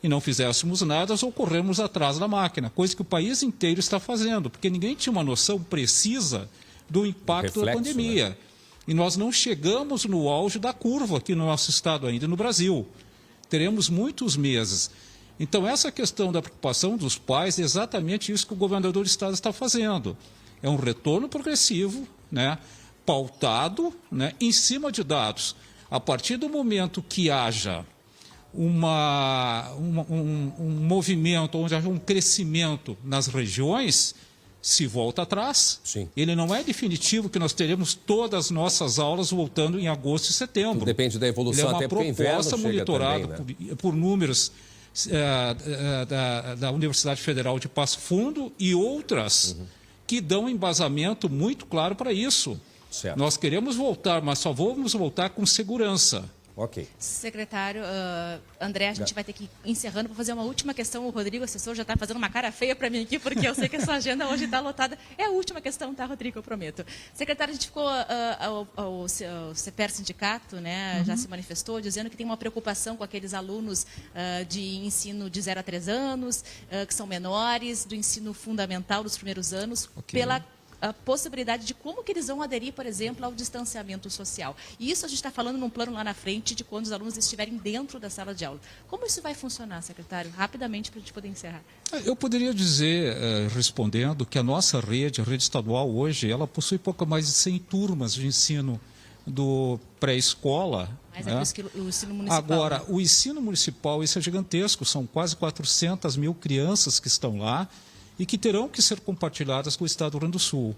e não fizéssemos nada, ou corremos atrás da máquina, coisa que o país inteiro está fazendo, porque ninguém tinha uma noção precisa do impacto da pandemia. Né? E nós não chegamos no auge da curva aqui no nosso estado ainda, no Brasil. Teremos muitos meses. Então, essa questão da preocupação dos pais é exatamente isso que o governador do estado está fazendo. É um retorno progressivo, né, pautado, né, em cima de dados. A partir do momento que haja um movimento, onde haja um crescimento nas regiões, se volta atrás. Sim. Ele não é definitivo que nós teremos todas as nossas aulas voltando em agosto e setembro. Tudo depende da evolução, até porque inverno chega também, né? É uma proposta monitorada por números da Universidade Federal de Passo Fundo e outras que dão embasamento muito claro para isso. Certo. Nós queremos voltar, mas só vamos voltar com segurança. Ok. Secretário, André, a gente vai ter que ir encerrando para fazer uma última questão. O Rodrigo, assessor, já está fazendo uma cara feia para mim aqui, porque eu sei que a sua agenda hoje está lotada. É a última questão, tá, Rodrigo? Eu prometo. Secretário, a gente ficou, o CEPER Sindicato, né, já se manifestou, dizendo que tem uma preocupação com aqueles alunos de ensino de 0 a 3 anos, que são menores, do ensino fundamental dos primeiros anos, pela a possibilidade de como que eles vão aderir, por exemplo, ao distanciamento social. E isso a gente está falando num plano lá na frente de quando os alunos estiverem dentro da sala de aula. Como isso vai funcionar, secretário? Rapidamente, para a gente poder encerrar. Eu poderia dizer, respondendo, que a nossa rede, a rede estadual hoje, ela possui pouco mais de 100 turmas de ensino do pré-escola. Mas né? O ensino municipal. Agora, né? o ensino municipal, isso é gigantesco, são quase 400 mil crianças que estão lá, e que terão que ser compartilhadas com o Estado do Rio Grande do Sul.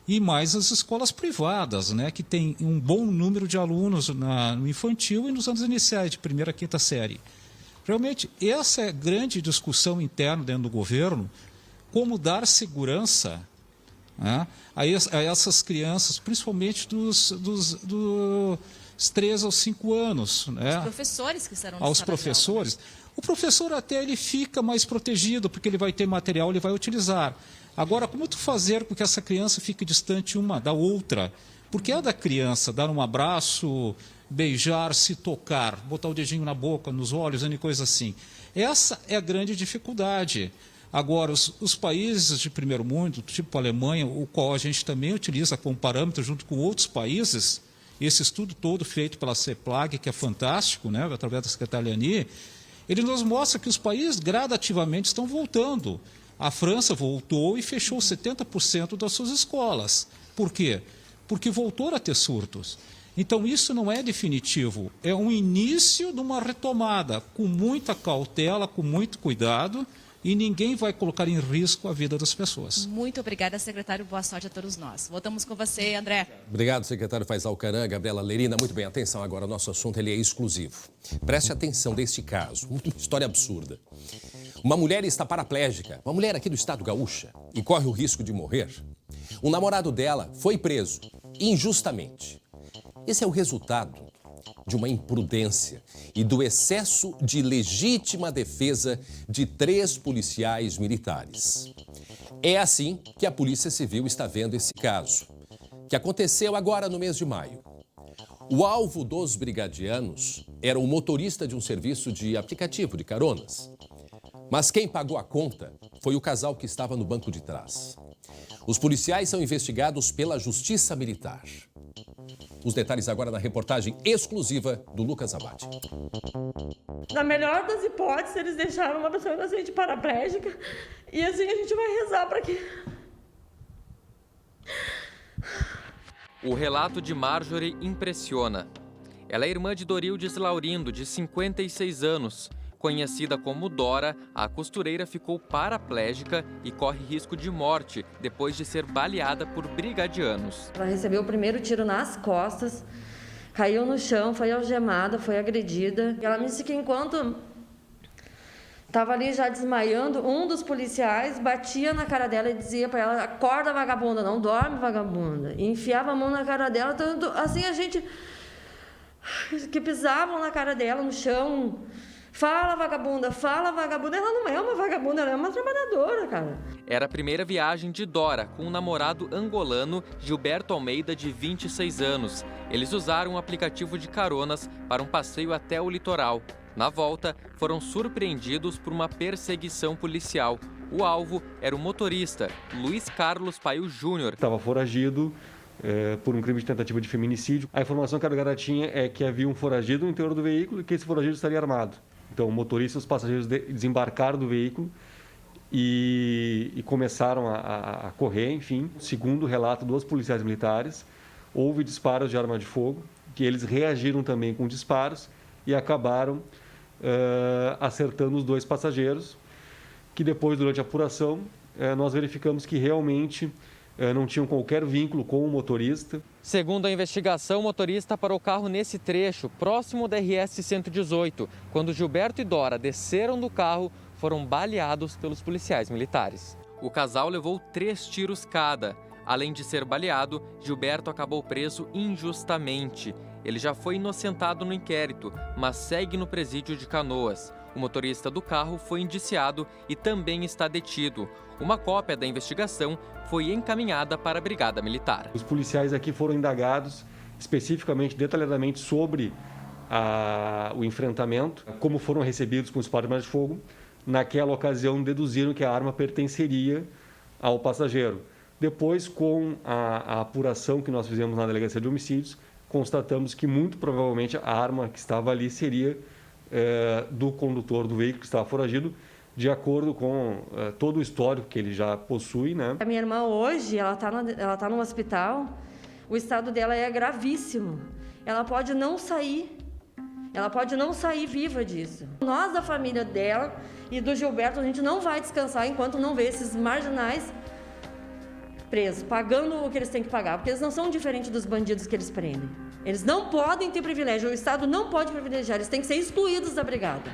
E mais as escolas privadas, né, que tem um bom número de alunos no infantil e nos anos iniciais, de 1ª a 5ª série. Realmente, essa é a grande discussão interna dentro do governo, como dar segurança, né, a essas crianças, principalmente dos 3 aos 5 anos. Né, os professores que estarão aos professores. O professor até ele fica mais protegido, porque ele vai ter material, ele vai utilizar. Agora, como tu fazer com que essa criança fique distante uma da outra? Porque é da criança dar um abraço, beijar, se tocar, botar o dedinho na boca, nos olhos, e coisa assim. Essa é a grande dificuldade. Agora, os países de primeiro mundo, tipo a Alemanha, o qual a gente também utiliza como parâmetro junto com outros países, esse estudo todo feito pela CEPLAG, que é fantástico, né, através da secretária Liani, ele nos mostra que os países gradativamente estão voltando. A França voltou e fechou 70% das suas escolas. Por quê? Porque voltou a ter surtos. Então, isso não é definitivo. É um início de uma retomada, com muita cautela, com muito cuidado, e ninguém vai colocar em risco a vida das pessoas. Muito obrigada, secretário. Boa sorte a todos nós. Voltamos com você, André. Obrigado, secretário Faisal Caran, Gabriela Lerina. Muito bem, atenção agora, o nosso assunto ele é exclusivo. Preste atenção deste caso, uma história absurda. Uma mulher está paraplégica, uma mulher aqui do estado gaúcha, e corre o risco de morrer. O namorado dela foi preso, injustamente. Esse é o resultado de uma imprudência e do excesso de legítima defesa de 3 policiais militares. É assim que a Polícia Civil está vendo esse caso, que aconteceu agora no mês de maio. O alvo dos brigadianos era o motorista de um serviço de aplicativo de caronas. Mas quem pagou a conta foi o casal que estava no banco de trás. Os policiais são investigados pela Justiça Militar. Os detalhes agora na reportagem exclusiva do Lucas Abate. Na melhor das hipóteses, eles deixaram uma pessoa inocente paraplégica e assim a gente vai rezar para que... O relato de Marjorie impressiona. Ela é irmã de Dorildes Laurindo, de 56 anos. Conhecida como Dora, a costureira ficou paraplégica e corre risco de morte depois de ser baleada por brigadianos. Ela recebeu o primeiro tiro nas costas, caiu no chão, foi algemada, foi agredida. Ela me disse que enquanto estava ali já desmaiando, um dos policiais batia na cara dela e dizia para ela: acorda, vagabunda, não dorme, vagabunda. E enfiava a mão na cara dela, tanto assim a gente que pisavam na cara dela no chão. Fala, vagabunda, fala, vagabunda. Ela não é uma vagabunda, ela é uma trabalhadora, cara. Era a primeira viagem de Dora com um namorado angolano, Gilberto Almeida, de 26 anos. Eles usaram um aplicativo de caronas para um passeio até o litoral. Na volta, foram surpreendidos por uma perseguição policial. O alvo era o motorista, Luiz Carlos Paio Júnior. Estava foragido por um crime de tentativa de feminicídio. A informação que a delegada tinha é que havia um foragido no interior do veículo e que esse foragido estaria armado. Então, o motorista e os passageiros desembarcaram do veículo e começaram a correr, enfim. Segundo o relato dos policiais militares, houve disparos de arma de fogo, que eles reagiram também com disparos e acabaram acertando os 2 passageiros, que depois, durante a apuração, nós verificamos que realmente não tinham qualquer vínculo com o motorista. Segundo a investigação, o motorista parou o carro nesse trecho, próximo da RS-118. Quando Gilberto e Dora desceram do carro, foram baleados pelos policiais militares. O casal levou 3 tiros cada. Além de ser baleado, Gilberto acabou preso injustamente. Ele já foi inocentado no inquérito, mas segue no presídio de Canoas. O motorista do carro foi indiciado e também está detido. Uma cópia da investigação foi encaminhada para a Brigada Militar. Os policiais aqui foram indagados especificamente, detalhadamente sobre o enfrentamento, como foram recebidos com os disparos de arma de fogo. Naquela ocasião, deduziram que a arma pertenceria ao passageiro. Depois, com a apuração que nós fizemos na Delegacia de Homicídios, constatamos que muito provavelmente a arma que estava ali seria do condutor do veículo que estava foragido, de acordo com todo o histórico que ele já possui, né? A minha irmã hoje, ela tá no hospital, o estado dela é gravíssimo. Ela pode não sair viva disso. Nós, da família dela e do Gilberto, a gente não vai descansar enquanto não ver esses marginais presos, pagando o que eles têm que pagar, porque eles não são diferentes dos bandidos que eles prendem. Eles não podem ter privilégio, o Estado não pode privilegiar, eles têm que ser excluídos da brigada.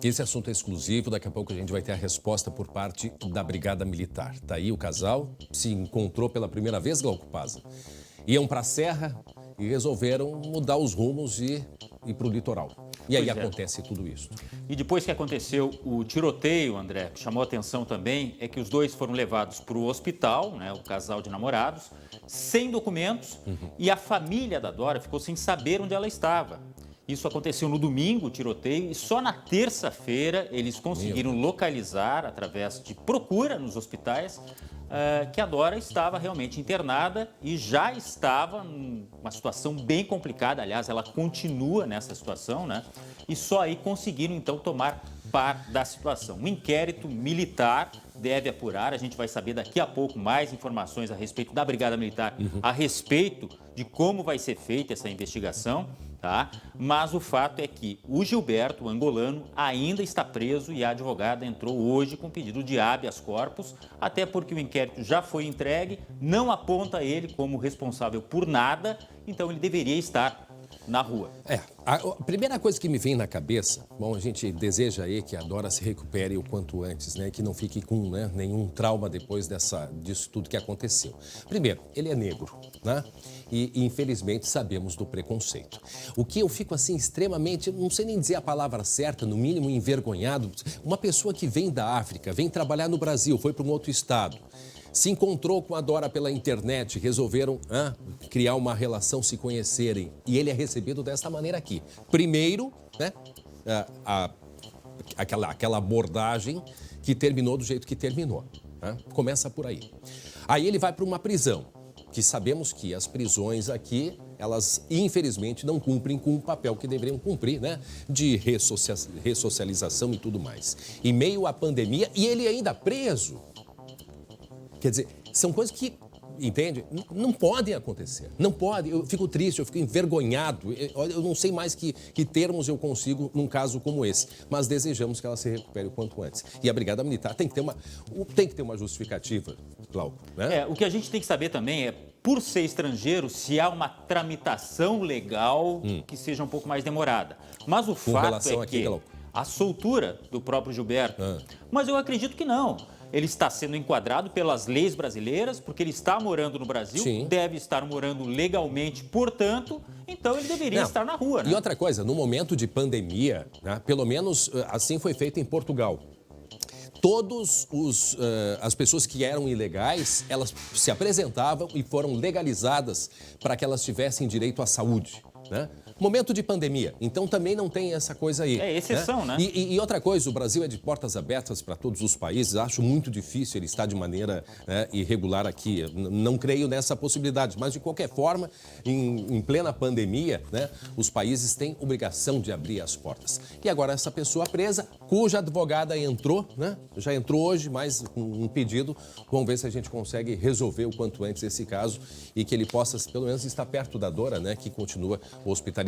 Esse assunto é exclusivo, daqui a pouco a gente vai ter a resposta por parte da Brigada Militar. Tá aí o casal, se encontrou pela primeira vez, Glauco Pazza. Iam para a Serra e resolveram mudar os rumos e ir para o litoral. E aí acontece tudo isso. E depois que aconteceu o tiroteio, André, que chamou a atenção também, é que os dois foram levados para o hospital, né, o casal de namorados, sem documentos, e a família da Dora ficou sem saber onde ela estava. Isso aconteceu no domingo, o tiroteio, e só na terça-feira eles conseguiram localizar, através de procura nos hospitais, que a Dora estava realmente internada e já estava numa situação bem complicada. Aliás, ela continua nessa situação, né? E só aí conseguiram, então, tomar par da situação. Um inquérito militar deve apurar. A gente vai saber daqui a pouco mais informações a respeito da Brigada Militar, a respeito de como vai ser feita essa investigação. Tá? Mas o fato é que o Gilberto, o angolano, ainda está preso e a advogada entrou hoje com pedido de habeas corpus, até porque o inquérito já foi entregue, não aponta ele como responsável por nada, então ele deveria estar na rua. A primeira coisa que me vem na cabeça, bom, a gente deseja aí que a Dora se recupere o quanto antes, né? Que não fique com nenhum trauma depois disso tudo que aconteceu. Primeiro, ele é negro, né? E infelizmente sabemos do preconceito. O que eu fico assim extremamente, não sei nem dizer a palavra certa, no mínimo envergonhado, uma pessoa que vem da África, vem trabalhar no Brasil, foi para um outro estado, se encontrou com a Dora pela internet, resolveram criar uma relação, se conhecerem, e ele é recebido desta maneira aqui. Primeiro, né, aquela abordagem que terminou do jeito que terminou. Né? Começa por aí. Aí ele vai para uma prisão, que sabemos que as prisões aqui, elas infelizmente não cumprem com o papel que deveriam cumprir, né? De ressocialização e tudo mais. Em meio à pandemia, e ele ainda preso. Quer dizer, são coisas que, entende? Não podem acontecer. Não pode. Eu fico triste, eu fico envergonhado. Eu não sei mais que termos eu consigo num caso como esse. Mas desejamos que ela se recupere o quanto antes. E a Brigada Militar tem que ter uma justificativa, Glauco, né? O que a gente tem que saber também é, por ser estrangeiro, se há uma tramitação legal que seja um pouco mais demorada. Mas o fato é que a soltura do próprio Gilberto, mas eu acredito que não. Ele está sendo enquadrado pelas leis brasileiras, porque ele está morando no Brasil, deve estar morando legalmente, portanto, então ele deveria estar na rua. Né? E outra coisa, no momento de pandemia, né, pelo menos assim foi feito em Portugal. Todas as pessoas que eram ilegais, elas se apresentavam e foram legalizadas para que elas tivessem direito à saúde, né? Momento de pandemia, então também não tem essa coisa aí. É exceção, né? E outra coisa, o Brasil é de portas abertas para todos os países. Acho muito difícil ele estar de maneira irregular aqui. Não creio nessa possibilidade. Mas, de qualquer forma, em plena pandemia, né, os países têm obrigação de abrir as portas. E agora essa pessoa presa, cuja advogada entrou, né? Já entrou hoje, mais um pedido. Vamos ver se a gente consegue resolver o quanto antes esse caso e que ele possa, pelo menos, estar perto da Dora, né, que continua hospitalizada.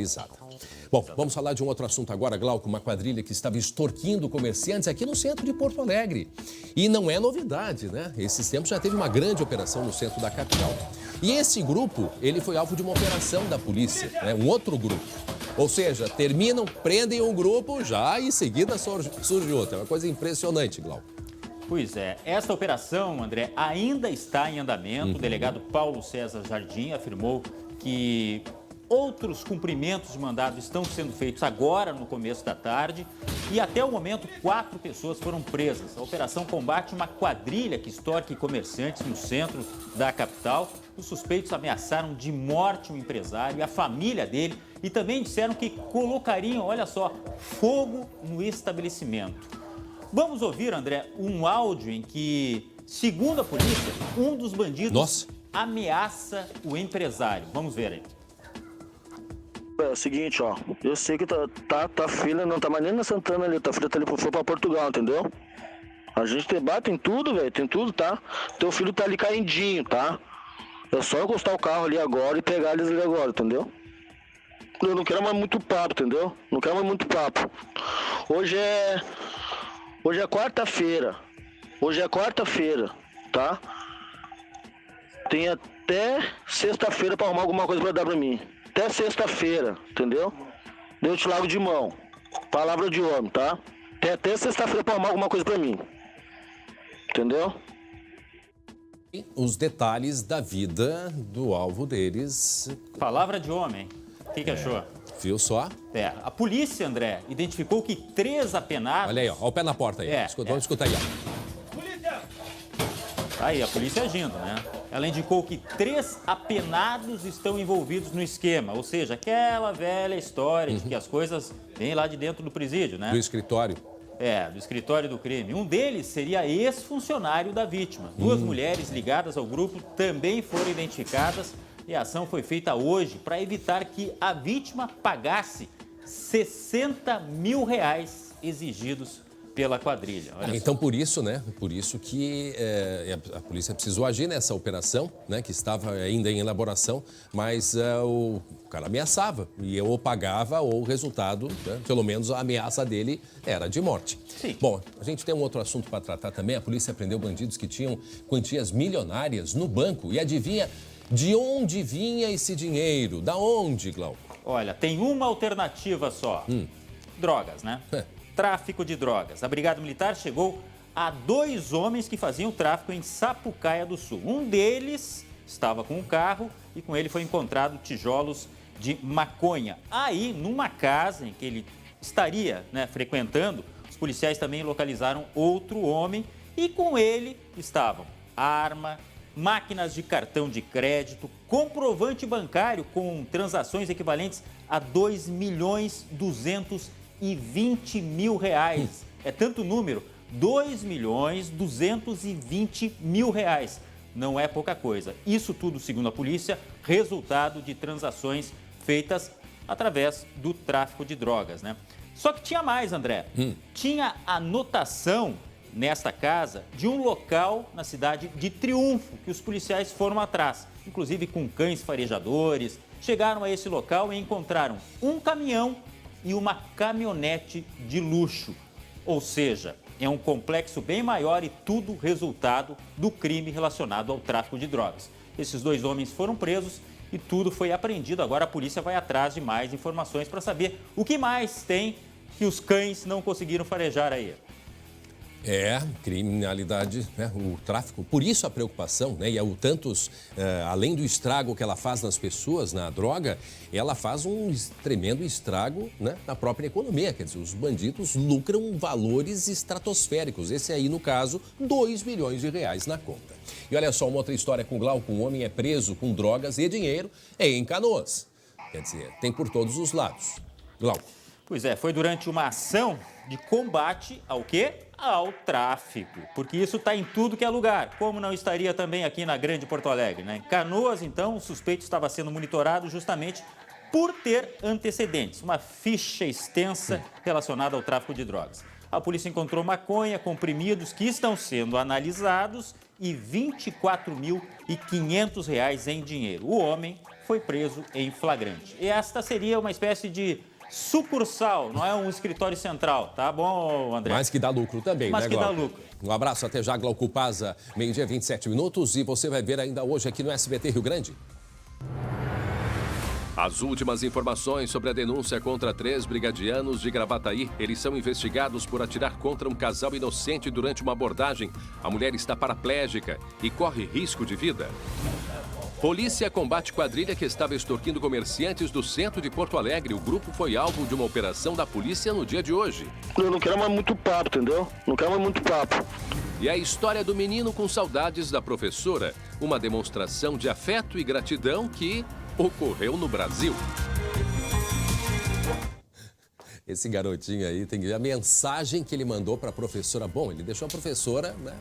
Bom, vamos falar de um outro assunto agora, Glauco. Uma quadrilha que estava extorquindo comerciantes aqui no centro de Porto Alegre. E não é novidade, né? Esses tempos já teve uma grande operação no centro da capital. E esse grupo, ele foi alvo de uma operação da polícia, né? Um outro grupo. Ou seja, terminam, prendem um grupo, já em seguida surge outro. É uma coisa impressionante, Glauco. Pois é, esta operação, André, ainda está em andamento. O delegado Paulo César Jardim afirmou que outros cumprimentos de mandado estão sendo feitos agora, no começo da tarde, e até o momento 4 pessoas foram presas. A operação combate uma quadrilha que extorque comerciantes no centro da capital. Os suspeitos ameaçaram de morte um empresário e a família dele e também disseram que colocariam, olha só, fogo no estabelecimento. Vamos ouvir, André, um áudio em que, segundo a polícia, um dos bandidos ameaça o empresário. Vamos ver aí. É o seguinte, ó, eu sei que tá filha, não tá mais nem na Santana ali, tá filha tá ali, foi pra Portugal, entendeu? A gente debate em tudo, velho, tem tudo, tá? Teu filho tá ali caindinho, tá? É só encostar o carro ali agora e pegar eles ali agora, entendeu? Eu não quero mais muito papo, entendeu? Não quero mais muito papo. Hoje é quarta-feira. Hoje é quarta-feira, tá? Tem até sexta-feira pra arrumar alguma coisa pra dar pra mim. Até sexta-feira, entendeu? Eu te largo de mão. Palavra de homem, tá? Tem até sexta-feira pra arrumar alguma coisa pra mim. Entendeu? Os detalhes da vida do alvo deles. Palavra de homem. O que achou? Viu só? A polícia, André, identificou que 3 apenados... Olha aí, ó o pé na porta aí. Vamos escutar aí, ó. Polícia! Aí, a polícia agindo, né? Ela indicou que 3 apenados estão envolvidos no esquema, ou seja, aquela velha história de que as coisas vêm lá de dentro do presídio, né? Do escritório. Do escritório do crime. Um deles seria ex-funcionário da vítima. 2 mulheres ligadas ao grupo também foram identificadas e a ação foi feita hoje para evitar que a vítima pagasse R$60 mil exigidos pela quadrilha. Então, por isso, né? Por isso que a polícia precisou agir nessa operação, né? Que estava ainda em elaboração, mas o cara ameaçava. E ou pagava ou o resultado, né, pelo menos a ameaça dele era de morte. Sim. Bom, a gente tem um outro assunto para tratar também. A polícia prendeu bandidos que tinham quantias milionárias no banco. E adivinha de onde vinha esse dinheiro? Da onde, Glauco? Olha, tem uma alternativa só. Drogas, né? Tráfico de drogas. A Brigada Militar chegou a 2 homens que faziam tráfico em Sapucaia do Sul. Um deles estava com um carro e com ele foi encontrado tijolos de maconha. Aí, numa casa em que ele estaria, né, frequentando, os policiais também localizaram outro homem e com ele estavam arma, máquinas de cartão de crédito, comprovante bancário com transações equivalentes a R$2.220.000. É tanto número, R$2.220.000. Não é pouca coisa. Isso tudo, segundo a polícia, resultado de transações feitas através do tráfico de drogas, né? Só que tinha mais, André. Tinha anotação nesta casa de um local na cidade de Triunfo, que os policiais foram atrás, inclusive com cães farejadores. Chegaram a esse local e encontraram um caminhão e uma caminhonete de luxo. Ou seja, é um complexo bem maior e tudo resultado do crime relacionado ao tráfico de drogas. Esses 2 homens foram presos e tudo foi apreendido. Agora a polícia vai atrás de mais informações para saber o que mais tem que os cães não conseguiram farejar aí. Criminalidade, né? O tráfico. Por isso a preocupação, né? E além do estrago que ela faz nas pessoas, na droga, ela faz um tremendo estrago, né, na própria economia. Quer dizer, os bandidos lucram valores estratosféricos. Esse aí, no caso, R$2 milhões na conta. E olha só, uma outra história com Glauco. Um homem é preso com drogas e dinheiro em Canoas. Quer dizer, tem por todos os lados. Glauco. Pois é, foi durante uma ação de combate ao quê? Ao tráfico, porque isso está em tudo que é lugar, como não estaria também aqui na Grande Porto Alegre, né? Em Canoas, então, o suspeito estava sendo monitorado justamente por ter antecedentes, uma ficha extensa relacionada ao tráfico de drogas. A polícia encontrou maconha, comprimidos que estão sendo analisados e R$24.500 em dinheiro. O homem foi preso em flagrante. E esta seria uma espécie de sucursal, não é um escritório central, tá bom, André? Mas que dá lucro também, Mas né, que Glauco? dá lucro. Um abraço, até já, Glauco Paza, 12h27, e você vai ver ainda hoje aqui no SBT Rio Grande. As últimas informações sobre a denúncia contra 3 brigadianos de Gravataí. Eles são investigados por atirar contra um casal inocente durante uma abordagem. A mulher está paraplégica e corre risco de vida. Polícia combate quadrilha que estava extorquindo comerciantes do centro de Porto Alegre. O grupo foi alvo de uma operação da polícia no dia de hoje. Eu não quero mais muito papo, entendeu? Não quero mais muito papo. E a história do menino com saudades da professora. Uma demonstração de afeto e gratidão que ocorreu no Brasil. Esse garotinho aí, tem a mensagem que ele mandou para a professora. Bom, ele deixou a professora, né,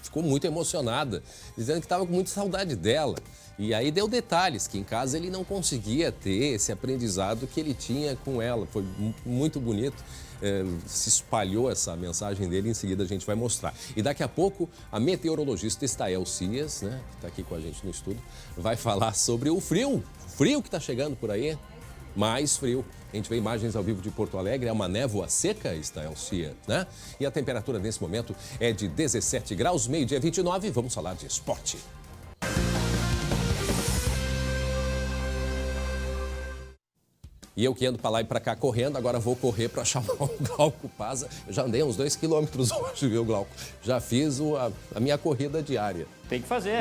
ficou muito emocionada, dizendo que estava com muita saudade dela. E aí deu detalhes, que em casa ele não conseguia ter esse aprendizado que ele tinha com ela. Foi muito bonito. Se espalhou essa mensagem dele, em seguida a gente vai mostrar. E daqui a pouco, a meteorologista Estael Cias, né, que está aqui com a gente no estúdio, vai falar sobre o frio que está chegando por aí, mais frio. A gente vê imagens ao vivo de Porto Alegre, é uma névoa seca, Estael Cias, né? E a temperatura nesse momento é de 17 graus, meio-dia 29, vamos falar de esporte. E eu que ando para lá e para cá correndo, agora vou correr para chamar o Glauco Pazza. Eu já andei uns 2 quilômetros hoje, viu, Glauco? Já fiz a minha corrida diária. Tem que fazer.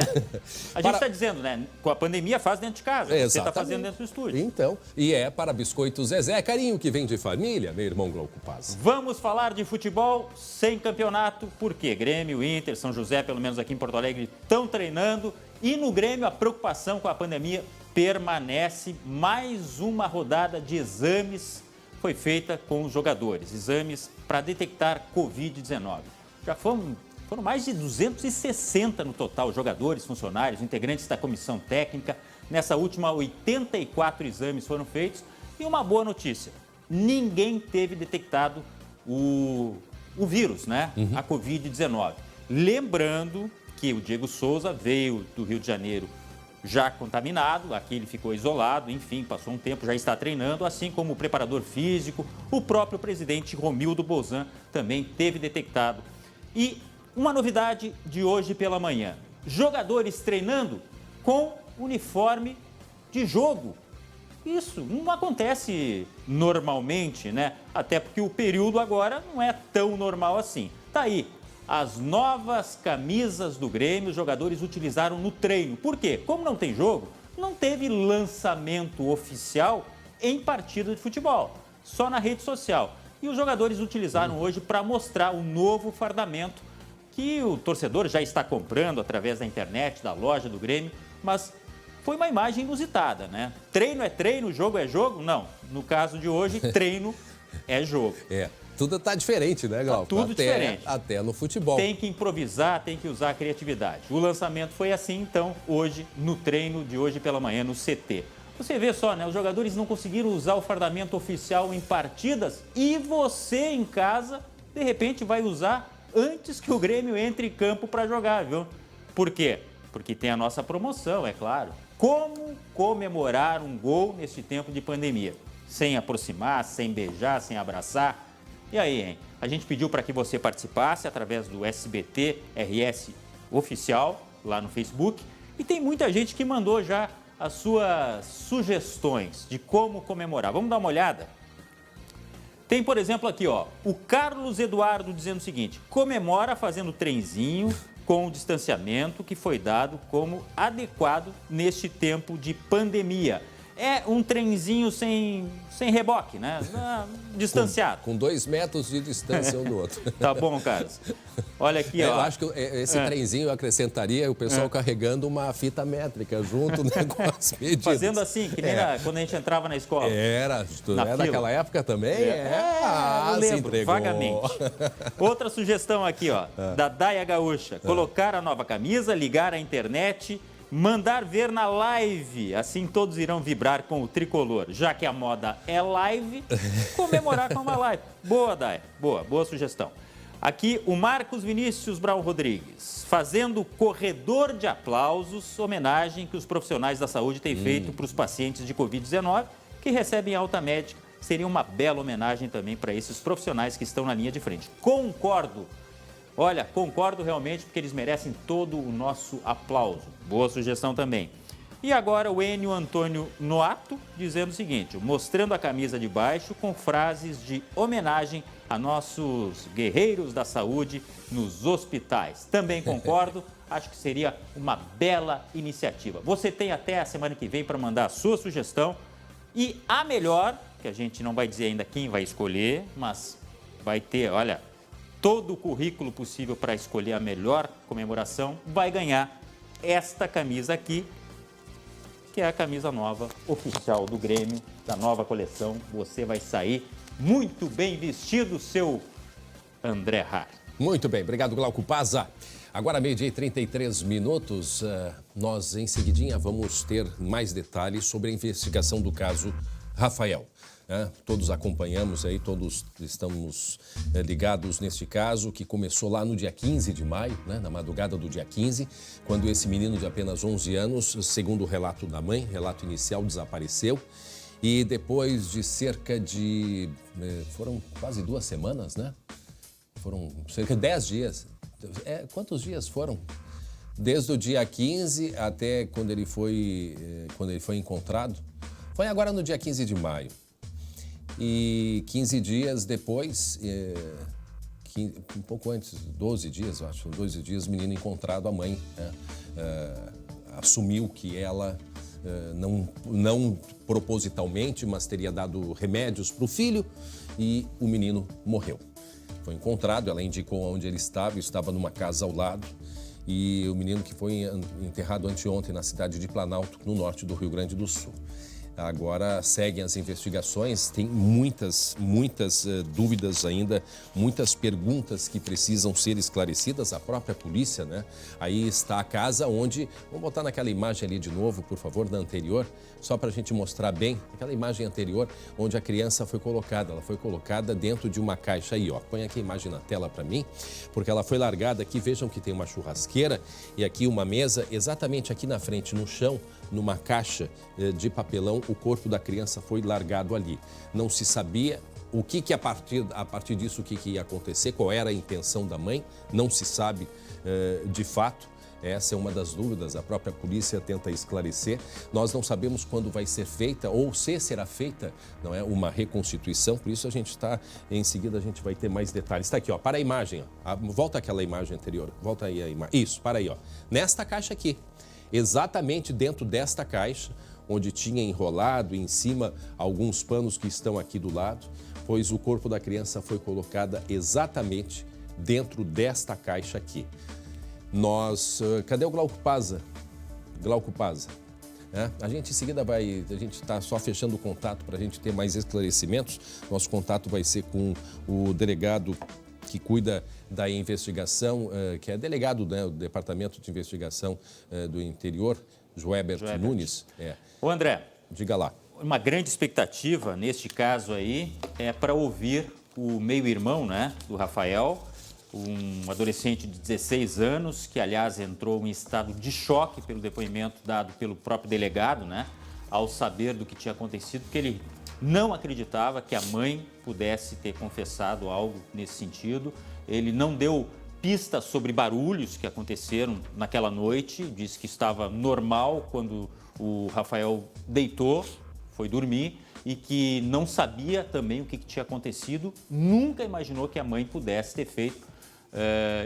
A gente está dizendo, né? Com a pandemia, faz dentro de casa. Exatamente. Você está fazendo dentro do estúdio. Então, e é para Biscoito Zezé, carinho que vem de família, meu irmão Glauco Pazza. Vamos falar de futebol sem campeonato. Por quê? Grêmio, Inter, São José, pelo menos aqui em Porto Alegre, estão treinando. E no Grêmio, a preocupação com a pandemia permanece. Mais uma rodada de exames foi feita com os jogadores. Exames para detectar Covid-19. Já foram mais de 260 no total, jogadores, funcionários, integrantes da comissão técnica. Nessa última, 84 exames foram feitos. E uma boa notícia, ninguém teve detectado o vírus, né? A Covid-19. Lembrando que o Diego Souza veio do Rio de Janeiro já contaminado, aqui ele ficou isolado, enfim, passou um tempo, já está treinando, assim como o preparador físico, o próprio presidente Romildo Bolzan também teve detectado. E uma novidade de hoje pela manhã, jogadores treinando com uniforme de jogo. Isso não acontece normalmente, né? Até porque o período agora não é tão normal assim. Tá aí. As novas camisas do Grêmio, os jogadores utilizaram no treino. Por quê? Como não tem jogo, não teve lançamento oficial em partida de futebol, só na rede social. E os jogadores utilizaram hoje para mostrar o novo fardamento que o torcedor já está comprando através da internet, da loja do Grêmio, mas foi uma imagem inusitada, né? Treino é treino, jogo é jogo? Não. No caso de hoje, treino é jogo. Tudo está diferente, né, Glauco? Tudo diferente. Até no futebol. Tem que improvisar, tem que usar a criatividade. O lançamento foi assim, então, hoje, no treino de hoje pela manhã, no CT. Você vê só, né? Os jogadores não conseguiram usar o fardamento oficial em partidas e você, em casa, de repente vai usar antes que o Grêmio entre em campo para jogar, viu? Por quê? Porque tem a nossa promoção, é claro. Como comemorar um gol neste tempo de pandemia? Sem aproximar, sem beijar, sem abraçar. E aí, hein? A gente pediu para que você participasse através do SBT RS Oficial, lá no Facebook. E tem muita gente que mandou já as suas sugestões de como comemorar. Vamos dar uma olhada? Tem, por exemplo, aqui, ó, o Carlos Eduardo dizendo o seguinte: comemora fazendo trenzinho com o distanciamento que foi dado como adequado neste tempo de pandemia. É um trenzinho sem reboque, né? Distanciado. Com 2 metros de distância um do outro. Tá bom, Carlos. Olha aqui, ó. Eu acho que esse trenzinho eu acrescentaria o pessoal carregando uma fita métrica junto, né, com as medidas. Fazendo assim, que nem quando a gente entrava na escola. Era daquela época também? Eu lembro, vagamente. Outra sugestão aqui, ó, da Daia Gaúcha. Colocar a nova camisa, ligar a internet, mandar ver na live, assim todos irão vibrar com o tricolor. Já que a moda é live, comemorar com uma live. Boa, Daia, boa sugestão. Aqui o Marcos Vinícius Brau Rodrigues, fazendo corredor de aplausos, homenagem que os profissionais da saúde têm feito para os pacientes de Covid-19 que recebem alta médica. Seria uma bela homenagem também para esses profissionais que estão na linha de frente. Concordo. Olha, concordo realmente porque eles merecem todo o nosso aplauso. Boa sugestão também. E agora o Enio Antônio Noato dizendo o seguinte, mostrando a camisa de baixo com frases de homenagem a nossos guerreiros da saúde nos hospitais. Também concordo, acho que seria uma bela iniciativa. Você tem até a semana que vem para mandar a sua sugestão e a melhor, que a gente não vai dizer ainda quem vai escolher, mas vai ter, olha, todo o currículo possível para escolher a melhor comemoração, vai ganhar esta camisa aqui, que é a camisa nova oficial do Grêmio, da nova coleção. Você vai sair muito bem vestido, seu André Har. Muito bem, obrigado, Glauco Pazza. Agora, 12h33, nós em seguidinha vamos ter mais detalhes sobre a investigação do caso Rafael. Todos acompanhamos aí, todos estamos ligados neste caso, que começou lá no dia 15 de maio, na madrugada do dia 15, quando esse menino de apenas 11 anos, segundo o relato da mãe, relato inicial, desapareceu. E depois de cerca de... foram quase 2 semanas, né? Foram cerca de 10 dias. Quantos dias foram? Desde o dia 15 até quando ele foi encontrado. Foi agora no dia 15 de maio. E 15 dias depois, um pouco antes, 12 dias, eu acho, 12 dias, o menino encontrado, a mãe assumiu que ela, não propositalmente, mas teria dado remédios para o filho e o menino morreu. Foi encontrado, ela indicou onde ele estava numa casa ao lado, e o menino que foi enterrado anteontem na cidade de Planalto, no norte do Rio Grande do Sul. Agora seguem as investigações, tem muitas dúvidas ainda, muitas perguntas que precisam ser esclarecidas, a própria polícia, né? Aí está a casa onde, vamos botar naquela imagem ali de novo, por favor, da anterior, só para a gente mostrar bem, aquela imagem anterior onde a criança foi colocada, ela foi colocada dentro de uma caixa aí, ó, põe aqui a imagem na tela para mim, porque ela foi largada aqui, vejam que tem uma churrasqueira e aqui uma mesa, exatamente aqui na frente, no chão, numa caixa de papelão, o corpo da criança foi largado ali. Não se sabia o que a partir disso, o que ia acontecer, qual era a intenção da mãe, não se sabe de fato. Essa é uma das dúvidas, a própria polícia tenta esclarecer. Nós não sabemos quando vai ser feita ou se será feita, não é, uma reconstituição, por isso a gente está, em seguida a gente vai ter mais detalhes. Está aqui, ó, para a imagem, ó. Volta aquela imagem anterior, volta aí a imagem. Isso, para aí, ó. Nesta caixa aqui. Exatamente dentro desta caixa, onde tinha enrolado em cima alguns panos que estão aqui do lado, pois o corpo da criança foi colocado exatamente dentro desta caixa aqui. Cadê o Glauco Pazza? Glauco Pazza. A gente em seguida a gente está só fechando o contato para a gente ter mais esclarecimentos. Nosso contato vai ser com o delegado que cuida da investigação, que é delegado, né, do Departamento de Investigação do Interior, Joebert Nunes. Ô André, diga lá. Uma grande expectativa neste caso aí é para ouvir o meio-irmão, né, do Rafael, um adolescente de 16 anos, que aliás entrou em estado de choque pelo depoimento dado pelo próprio delegado, né, ao saber do que tinha acontecido, porque ele não acreditava que a mãe pudesse ter confessado algo nesse sentido. Ele não deu pistas sobre barulhos que aconteceram naquela noite, disse que estava normal quando o Rafael deitou, foi dormir, e que não sabia também o que tinha acontecido, nunca imaginou que a mãe pudesse ter feito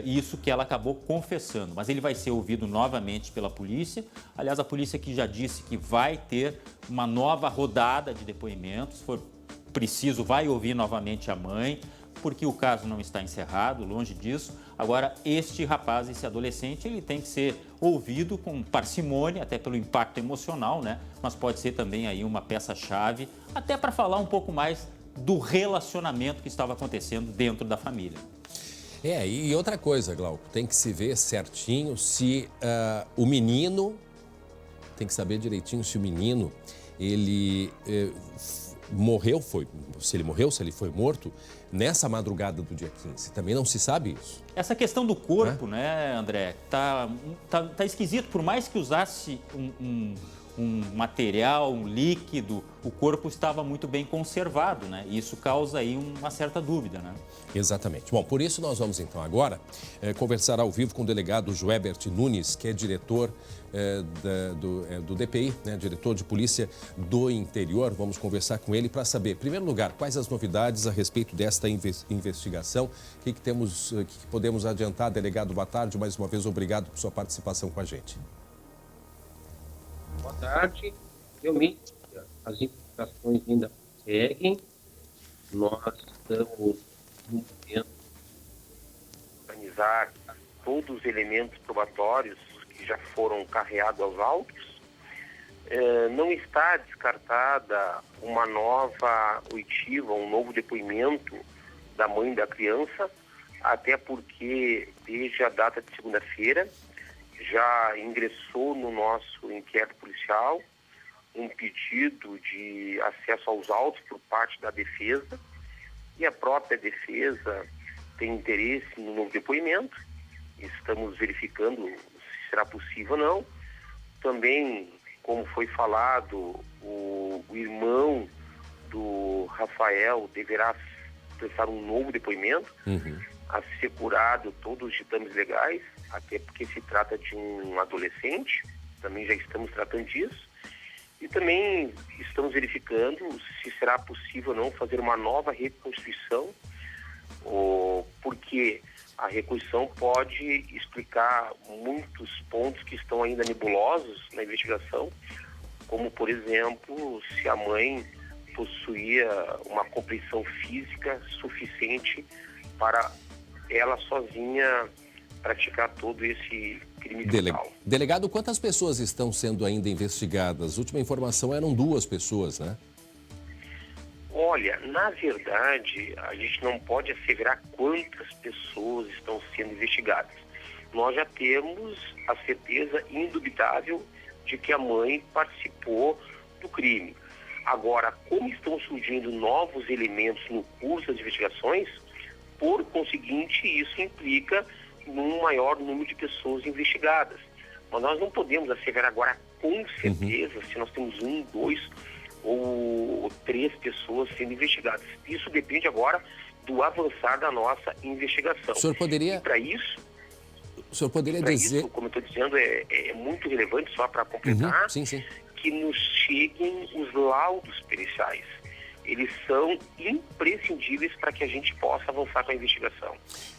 isso que ela acabou confessando. Mas ele vai ser ouvido novamente pela polícia. Aliás, a polícia que já disse que vai ter uma nova rodada de depoimentos. Se for preciso, vai ouvir novamente a mãe, porque o caso não está encerrado, longe disso. Agora, este rapaz, esse adolescente, ele tem que ser ouvido com parcimônia, até pelo impacto emocional, né? Mas pode ser também aí uma peça-chave, até para falar um pouco mais do relacionamento que estava acontecendo dentro da família. E outra coisa, Glauco, tem que se ver certinho se o menino, tem que saber direitinho se o menino, ele morreu, se ele morreu, se ele foi morto, nessa madrugada do dia 15. Também não se sabe isso. Essa questão do corpo, né, André, tá esquisito, por mais que usasse um material, um líquido, o corpo estava muito bem conservado, né? E isso causa aí uma certa dúvida, né? Exatamente. Bom, por isso nós vamos então agora conversar ao vivo com o delegado Joebert Nunes, que é diretor do DPI, né? Diretor de Polícia do Interior. Vamos conversar com ele para saber, em primeiro lugar, quais as novidades a respeito desta investigação, o que podemos adiantar. Delegado, boa tarde, mais uma vez obrigado por sua participação com a gente. Boa tarde. Realmente, as investigações ainda seguem. Nós estamos no momento de organizar todos os elementos probatórios que já foram carreados aos autos. Não está descartada uma nova oitiva, um novo depoimento da mãe da criança, até porque, desde a data de segunda-feira, já ingressou no nosso inquérito policial um pedido de acesso aos autos por parte da defesa, e a própria defesa tem interesse no novo depoimento. Estamos verificando se será possível ou não. Também, como foi falado, o irmão do Rafael deverá prestar um novo depoimento, a ser curado todos os ditames legais, até porque se trata de um adolescente, também já estamos tratando disso. E também estamos verificando se será possível ou não fazer uma nova reconstituição, porque a reconstituição pode explicar muitos pontos que estão ainda nebulosos na investigação, como, por exemplo, se a mãe possuía uma compreensão física suficiente para ela sozinha praticar todo esse crime brutal. Delegado, quantas pessoas estão sendo ainda investigadas? A última informação eram 2 pessoas, né? Olha, na verdade, a gente não pode asseverar quantas pessoas estão sendo investigadas. Nós já temos a certeza indubitável de que a mãe participou do crime. Agora, como estão surgindo novos elementos no curso das investigações, por conseguinte, isso implica num maior número de pessoas investigadas. Mas nós não podemos asseverar agora com certeza se nós temos 1, 2 ou 3 pessoas sendo investigadas. Isso depende agora do avançar da nossa investigação. O senhor poderia... Para isso, dizer... como eu estou dizendo, é muito relevante, só para completar, que nos cheguem os laudos periciais. Eles são imprescindíveis para que a gente possa avançar com a investigação.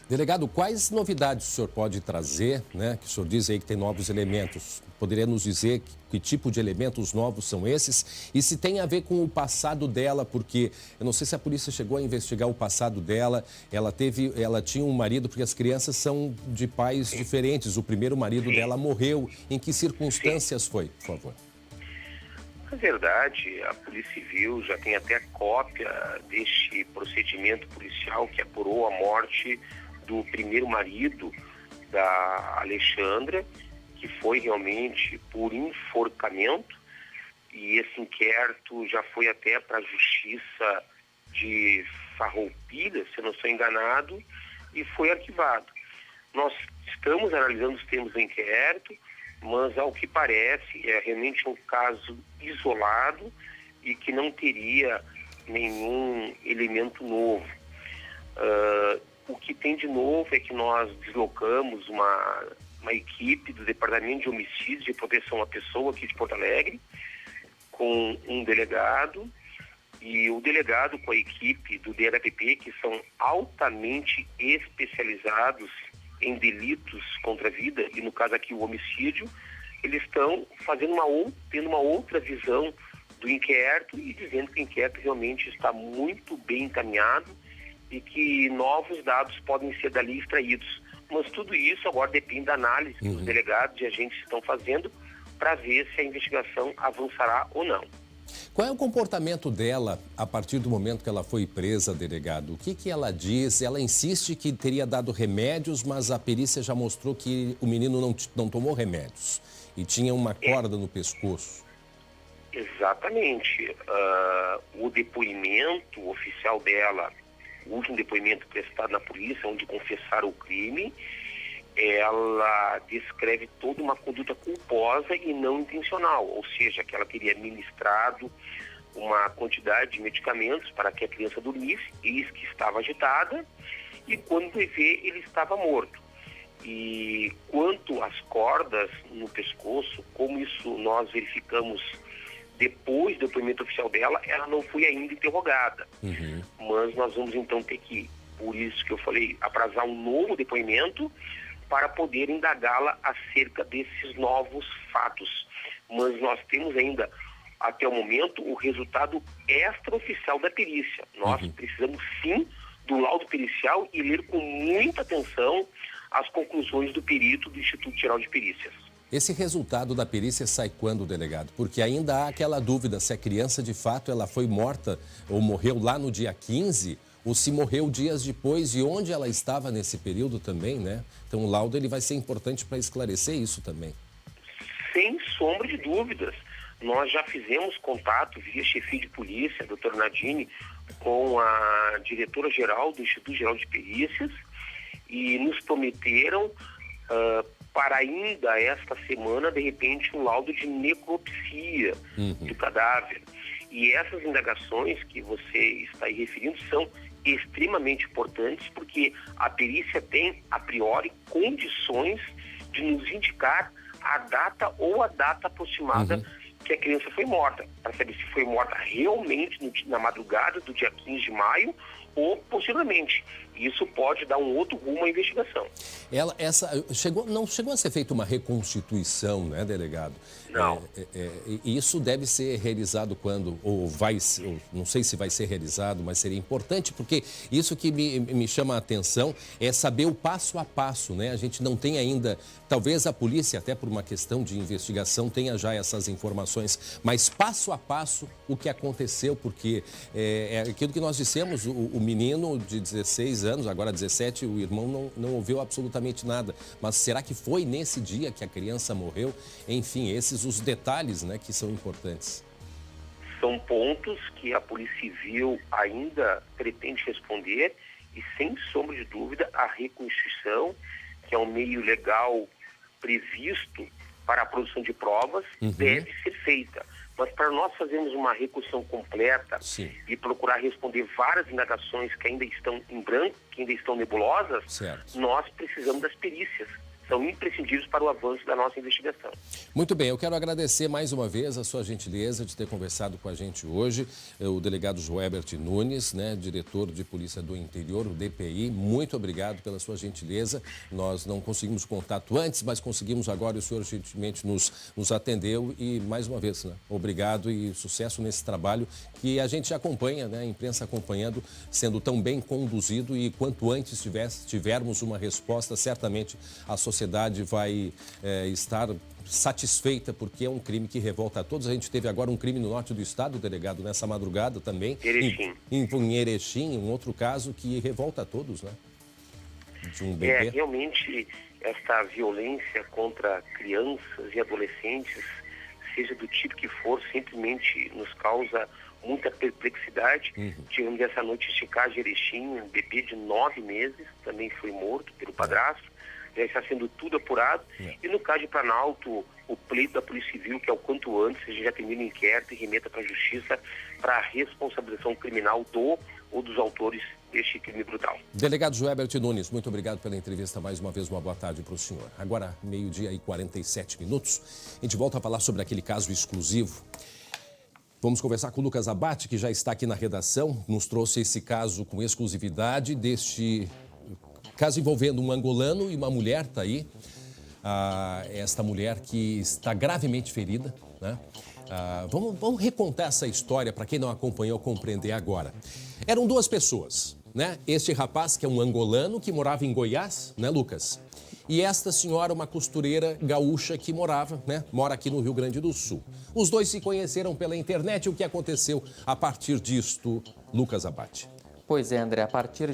Delegado, quais novidades o senhor pode trazer, né? Que o senhor diz aí que tem novos elementos. Poderia nos dizer que tipo de elementos novos são esses? E se tem a ver com o passado dela, porque eu não sei se a polícia chegou a investigar o passado dela. Ela tinha um marido, porque as crianças são de pais diferentes. O primeiro marido dela morreu. Em que circunstâncias foi, por favor? Na verdade, a Polícia Civil já tem até cópia deste procedimento policial que apurou a morte do primeiro marido da Alexandra, que foi realmente por enforcamento, e esse inquérito já foi até para a Justiça de Farroupilha, se eu não estou enganado, e foi arquivado. Nós estamos analisando os termos do inquérito, mas ao que parece é realmente um caso isolado e que não teria nenhum elemento novo. O que tem de novo é que nós deslocamos uma equipe do Departamento de Homicídios e Proteção à Pessoa aqui de Porto Alegre, com um delegado, e o delegado com a equipe do DHPP, que são altamente especializados em delitos contra a vida, e no caso aqui o homicídio, eles estão fazendo tendo uma outra visão do inquérito e dizendo que o inquérito realmente está muito bem encaminhado e que novos dados podem ser dali extraídos. Mas tudo isso agora depende da análise que os delegados e agentes estão fazendo para ver se a investigação avançará ou não. Qual é o comportamento dela a partir do momento que ela foi presa, delegado? O que ela diz? Ela insiste que teria dado remédios, mas a perícia já mostrou que o menino não tomou remédios e tinha uma corda no pescoço. Exatamente. O depoimento oficial dela, o último depoimento prestado na polícia, onde confessaram o crime, ela descreve toda uma conduta culposa e não intencional, ou seja, que ela teria ministrado uma quantidade de medicamentos para que a criança dormisse, eis que estava agitada, e quando foi ver, ele estava morto. E quanto às cordas no pescoço, como isso nós verificamos depois do depoimento oficial dela, ela não foi ainda interrogada. Mas nós vamos então ter que, por isso que eu falei, aprazar um novo depoimento para poder indagá-la acerca desses novos fatos. Mas nós temos ainda, até o momento, o resultado extraoficial da perícia. Nós precisamos sim do laudo pericial e ler com muita atenção as conclusões do perito do Instituto Geral de Perícias. Esse resultado da perícia sai quando, delegado? Porque ainda há aquela dúvida se a criança, de fato, ela foi morta ou morreu lá no dia 15, ou se morreu dias depois e onde ela estava nesse período também, né? Então o laudo ele vai ser importante para esclarecer isso também. Sem sombra de dúvidas. Nós já fizemos contato via chefia de polícia, a doutora Nadine, com a diretora-geral do Instituto Geral de Perícias e nos prometeram para ainda esta semana, de repente, um laudo de necropsia do cadáver. E essas indagações que você está aí referindo são extremamente importantes porque a perícia tem, a priori, condições de nos indicar a data ou a data aproximada que a criança foi morta, para saber se foi morta realmente na madrugada do dia 15 de maio ou possivelmente. Isso pode dar um outro rumo à investigação. Não chegou a ser feita uma reconstituição, né, delegado? Não. Isso deve ser realizado quando, ou não sei se vai ser realizado, mas seria importante, porque isso que me chama a atenção é saber o passo a passo, né? A gente não tem ainda, talvez a polícia, até por uma questão de investigação, tenha já essas informações, mas passo a passo o que aconteceu, porque é aquilo que nós dissemos, o menino de 16 anos, agora 17, o irmão não ouviu absolutamente nada. Mas será que foi nesse dia que a criança morreu? Enfim, esses os detalhes, né, que são importantes. São pontos que a Polícia Civil ainda pretende responder e, sem sombra de dúvida, a reconstituição, que é um meio legal previsto para a produção de provas, deve ser feita. Mas para nós fazermos uma reconstrução completa e procurar responder várias indagações que ainda estão em branco, que ainda estão nebulosas, nós precisamos das perícias. São imprescindíveis para o avanço da nossa investigação. Muito bem, eu quero agradecer mais uma vez a sua gentileza de ter conversado com a gente hoje. O delegado Joébert Nunes, né, diretor de Polícia do Interior, o DPI, muito obrigado pela sua gentileza. Nós não conseguimos contato antes, mas conseguimos agora e o senhor gentilmente nos atendeu e mais uma vez, né, obrigado e sucesso nesse trabalho que a gente acompanha, né, a imprensa acompanhando, sendo tão bem conduzido e quanto antes tivermos uma resposta, certamente a sociedade vai estar satisfeita, porque é um crime que revolta a todos. A gente teve agora um crime no norte do estado, delegado, nessa madrugada também. Erechim. Em Erechim, um outro caso que revolta a todos, né? De um bebê. Realmente, esta violência contra crianças e adolescentes, seja do tipo que for, simplesmente nos causa muita perplexidade. Tivemos essa noite em caso de Erechim, um bebê de 9 meses, também foi morto pelo padrasto. Já está sendo tudo apurado. E no caso de Planalto, o pleito da Polícia Civil, que é o quanto antes, a gente já termina o inquérito e remeta para a Justiça para a responsabilização criminal do ou dos autores deste crime brutal. Delegado Joébert Nunes, muito obrigado pela entrevista. Mais uma vez, uma boa tarde para o senhor. Agora, 12h e 47 minutos, a gente volta a falar sobre aquele caso exclusivo. Vamos conversar com o Lucas Abate, que já está aqui na redação, nos trouxe esse caso com exclusividade deste caso envolvendo um angolano e uma mulher, está aí. Esta mulher que está gravemente ferida, né? Vamos recontar essa história para quem não acompanhou compreender agora. Eram duas pessoas, né? Este rapaz, que é um angolano, que morava em Goiás, né, Lucas? E esta senhora, uma costureira gaúcha que mora aqui no Rio Grande do Sul. Os dois se conheceram pela internet. O que aconteceu a partir disto, Lucas Abate? Pois é, André, a partir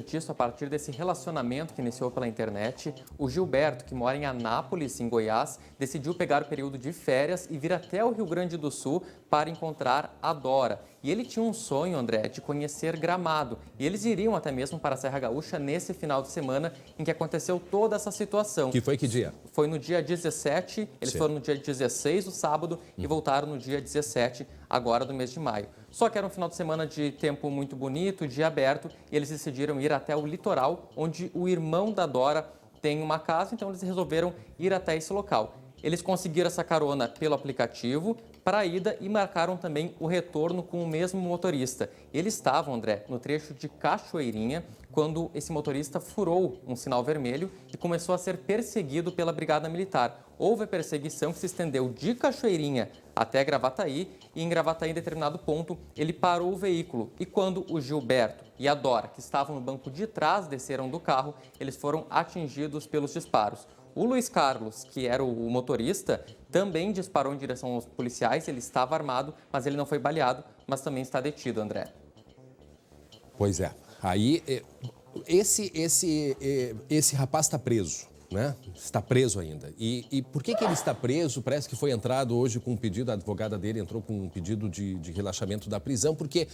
desse relacionamento que iniciou pela internet, o Gilberto, que mora em Anápolis, em Goiás, decidiu pegar o período de férias e vir até o Rio Grande do Sul para encontrar a Dora. E ele tinha um sonho, André, de conhecer Gramado. E eles iriam até mesmo para a Serra Gaúcha nesse final de semana em que aconteceu toda essa situação. Que foi que dia? Foi no dia 17, eles foram no dia 16, no sábado, e voltaram no dia 17, agora do mês de maio. Só que era um final de semana de tempo muito bonito, dia aberto, e eles decidiram ir até o litoral, onde o irmão da Dora tem uma casa, então eles resolveram ir até esse local. Eles conseguiram essa carona pelo aplicativo para a ida e marcaram também o retorno com o mesmo motorista. Eles estavam, André, no trecho de Cachoeirinha, quando esse motorista furou um sinal vermelho e começou a ser perseguido pela Brigada Militar. Houve a perseguição que se estendeu de Cachoeirinha até Gravataí e em Gravataí, em determinado ponto, ele parou o veículo. E quando o Gilberto e a Dora, que estavam no banco de trás, desceram do carro, eles foram atingidos pelos disparos. O Luiz Carlos, que era o motorista, também disparou em direção aos policiais. Ele estava armado, mas ele não foi baleado, mas também está detido, André. Pois é. Aí, esse rapaz está preso, né? Está preso ainda. E por que ele está preso? Parece que foi entrado hoje com um pedido, a advogada dele entrou com um pedido de relaxamento da prisão, porque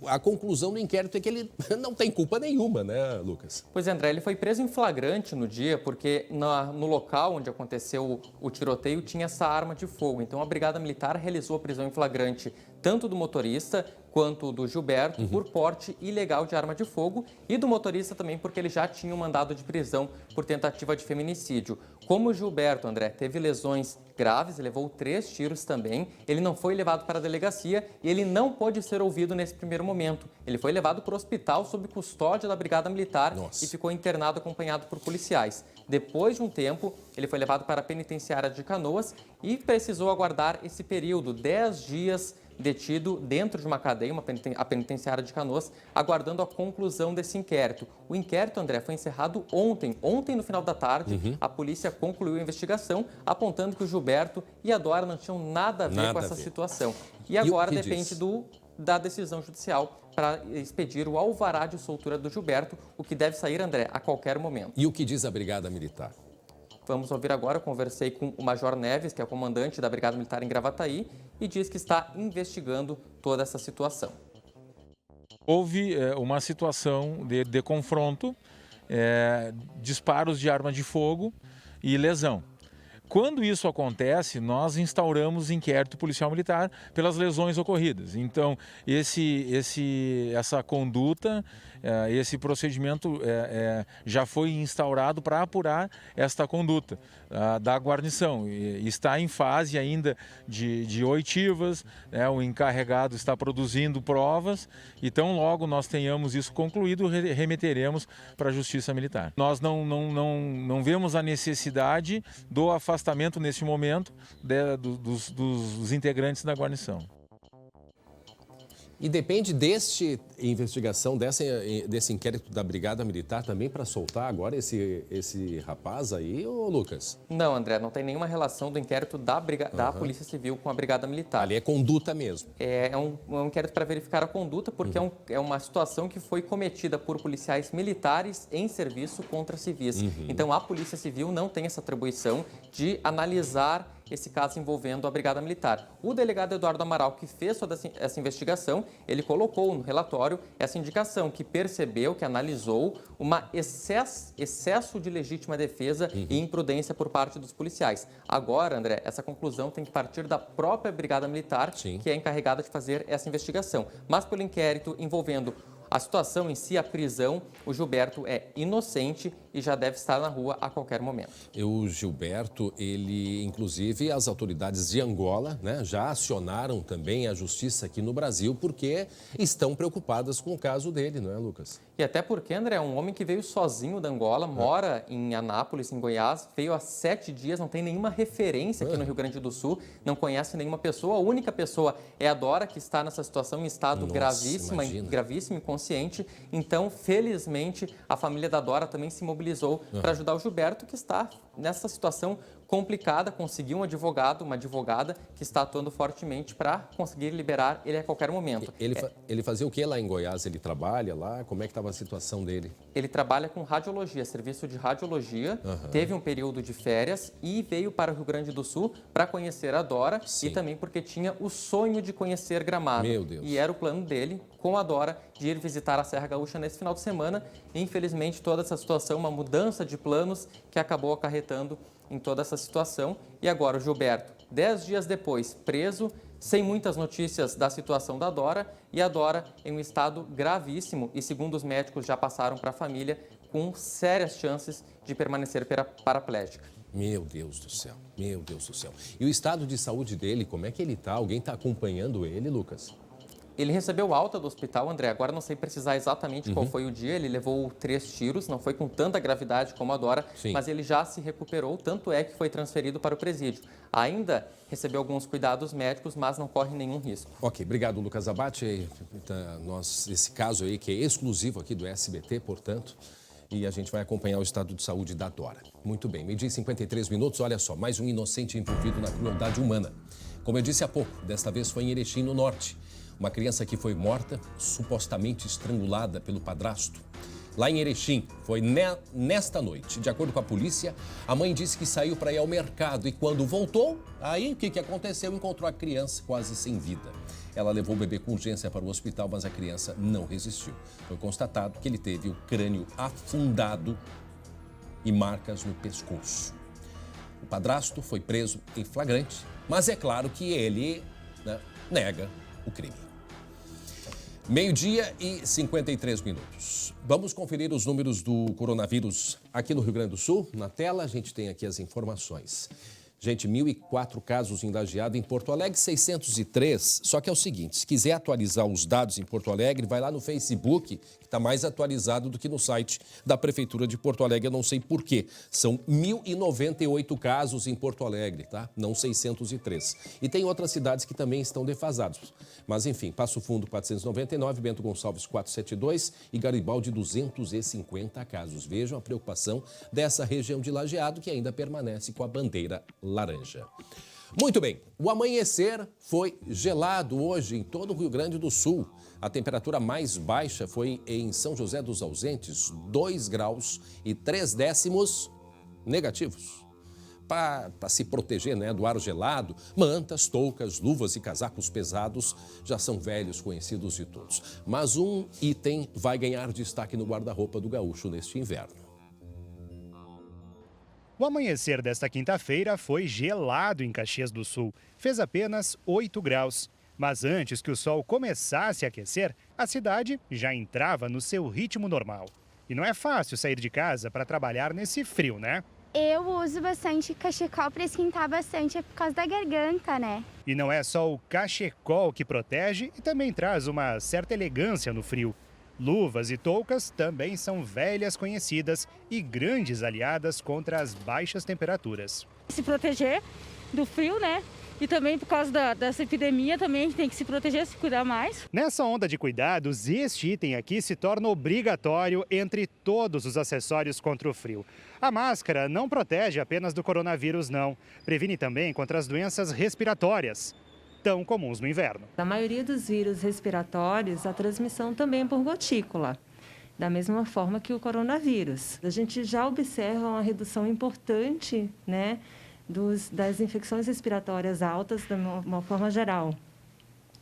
a conclusão do inquérito é que ele não tem culpa nenhuma, né, Lucas? Pois é, André, ele foi preso em flagrante no dia, porque no local onde aconteceu o tiroteio tinha essa arma de fogo. Então, a Brigada Militar realizou a prisão em flagrante tanto do motorista quanto do Gilberto por porte ilegal de arma de fogo e do motorista também porque ele já tinha um mandado de prisão por tentativa de feminicídio. Como o Gilberto, André, teve lesões graves, levou 3 tiros também, ele não foi levado para a delegacia e ele não pôde ser ouvido nesse primeiro momento. Ele foi levado para o hospital sob custódia da Brigada Militar e ficou internado acompanhado por policiais. Depois de um tempo, ele foi levado para a penitenciária de Canoas e precisou aguardar esse período, 10 dias detido dentro de uma cadeia, a penitenciária de Canoas, aguardando a conclusão desse inquérito. O inquérito, André, foi encerrado ontem. Ontem, no final da tarde, a polícia concluiu a investigação, apontando que o Gilberto e a Dora não tinham nada a ver com essa situação. E agora depende da decisão judicial para expedir o alvará de soltura do Gilberto, o que deve sair, André, a qualquer momento. E o que diz a Brigada Militar? Vamos ouvir agora, eu conversei com o Major Neves, que é o comandante da Brigada Militar em Gravataí, e diz que está investigando toda essa situação. Houve uma situação de confronto, disparos de arma de fogo e lesão. Quando isso acontece, nós instauramos inquérito policial militar pelas lesões ocorridas. Então, essa conduta, esse procedimento já foi instaurado para apurar esta conduta da guarnição. E está em fase ainda de oitivas, o encarregado está produzindo provas, então logo nós tenhamos isso concluído, remeteremos para a Justiça Militar. Nós não vemos a necessidade do afastamento nesse momento dos integrantes da guarnição. E depende desse inquérito da Brigada Militar também para soltar agora esse rapaz aí, ô Lucas? Não, André, não tem nenhuma relação do inquérito da Polícia Civil com a Brigada Militar. Ali é conduta mesmo. É um inquérito para verificar a conduta, porque é uma situação que foi cometida por policiais militares em serviço contra civis. Então, a Polícia Civil não tem essa atribuição de analisar esse caso envolvendo a Brigada Militar. O delegado Eduardo Amaral, que fez toda essa investigação, ele colocou no relatório essa indicação, que percebeu, que analisou uma excesso de legítima defesa e imprudência por parte dos policiais. Agora, André, essa conclusão tem que partir da própria Brigada Militar, que é encarregada de fazer essa investigação. Mas pelo inquérito envolvendo a situação em si, a prisão, o Gilberto é inocente e já deve estar na rua a qualquer momento. O Gilberto, inclusive, as autoridades de Angola, né, já acionaram também a justiça aqui no Brasil porque estão preocupadas com o caso dele, não é, Lucas? E até porque, André, é um homem que veio sozinho da Angola, mora em Anápolis, em Goiás, veio há 7 dias, não tem nenhuma referência aqui no Rio Grande do Sul, não conhece nenhuma pessoa. A única pessoa é a Dora, que está nessa situação em estado gravíssimo, inconsciente. Então, felizmente, a família da Dora também se mobilizou para ajudar o Gilberto, que está nessa situação complicada, conseguir um advogado, uma advogada que está atuando fortemente para conseguir liberar ele a qualquer momento. Ele fazia o que lá em Goiás? Ele trabalha lá? Como é que estava a situação dele? Ele trabalha com radiologia, serviço de radiologia, teve um período de férias e veio para o Rio Grande do Sul para conhecer a Dora e também porque tinha o sonho de conhecer Gramado. Meu Deus. E era o plano dele, com a Dora, de ir visitar a Serra Gaúcha nesse final de semana. Infelizmente, toda essa situação, uma mudança de planos que acabou acarretando em toda essa situação. E agora o Gilberto, 10 dias depois, preso, sem muitas notícias da situação da Dora, e a Dora em um estado gravíssimo e, segundo os médicos, já passaram para a família, com sérias chances de permanecer paraplégica. Meu Deus do céu, meu Deus do céu. E o estado de saúde dele, como é que ele está? Alguém está acompanhando ele, Lucas? Ele recebeu alta do hospital, André, agora não sei precisar exatamente qual foi o dia, ele levou 3 tiros, não foi com tanta gravidade como a Dora, mas ele já se recuperou, tanto é que foi transferido para o presídio. Ainda recebeu alguns cuidados médicos, mas não corre nenhum risco. Ok, obrigado, Lucas Abate. Esse caso aí que é exclusivo aqui do SBT, portanto, e a gente vai acompanhar o estado de saúde da Dora. Muito bem, meio-dia e 53 minutos, olha só, mais um inocente envolvido na crueldade humana. Como eu disse há pouco, desta vez foi em Erechim, no norte. Uma criança que foi morta, supostamente estrangulada pelo padrasto. Lá em Erechim, foi nesta noite. De acordo com a polícia, a mãe disse que saiu para ir ao mercado e quando voltou, aí o que aconteceu? Encontrou a criança quase sem vida. Ela levou o bebê com urgência para o hospital, mas a criança não resistiu. Foi constatado que ele teve o crânio afundado e marcas no pescoço. O padrasto foi preso em flagrante, mas é claro que ele nega o crime. Meio-dia e 53 minutos. Vamos conferir os números do coronavírus aqui no Rio Grande do Sul. Na tela, a gente tem aqui as informações. Gente, 1.004 casos em Lajeado, em Porto Alegre 603. Só que é o seguinte, se quiser atualizar os dados em Porto Alegre, vai lá no Facebook, que está mais atualizado do que no site da Prefeitura de Porto Alegre. Eu não sei por quê. São 1.098 casos em Porto Alegre, tá? Não 603. E tem outras cidades que também estão defasados. Mas, enfim, Passo Fundo 499, Bento Gonçalves 472 e Garibaldi 250 casos. Vejam a preocupação dessa região de Lajeado, que ainda permanece com a bandeira laranja. Muito bem, o amanhecer foi gelado hoje em todo o Rio Grande do Sul. A temperatura mais baixa foi em São José dos Ausentes, 2 graus e 3 décimos negativos. Para se proteger do ar gelado, mantas, toucas, luvas e casacos pesados já são velhos conhecidos de todos. Mas um item vai ganhar destaque no guarda-roupa do gaúcho neste inverno. O amanhecer desta quinta-feira foi gelado em Caxias do Sul. Fez apenas 8 graus. Mas antes que o sol começasse a aquecer, a cidade já entrava no seu ritmo normal. E não é fácil sair de casa para trabalhar nesse frio, né? Eu uso bastante cachecol para esquentar bastante, é por causa da garganta, né? E não é só o cachecol que protege e também traz uma certa elegância no frio. Luvas e toucas também são velhas conhecidas e grandes aliadas contra as baixas temperaturas. Se proteger do frio, né? E também por causa dessa epidemia também a gente tem que se proteger, se cuidar mais. Nessa onda de cuidados, este item aqui se torna obrigatório entre todos os acessórios contra o frio. A máscara não protege apenas do coronavírus, não. Previne também contra as doenças respiratórias, tão comuns no inverno. Na maioria dos vírus respiratórios, a transmissão também é por gotícula, da mesma forma que o coronavírus. A gente já observa uma redução importante, né, das infecções respiratórias altas de uma forma geral.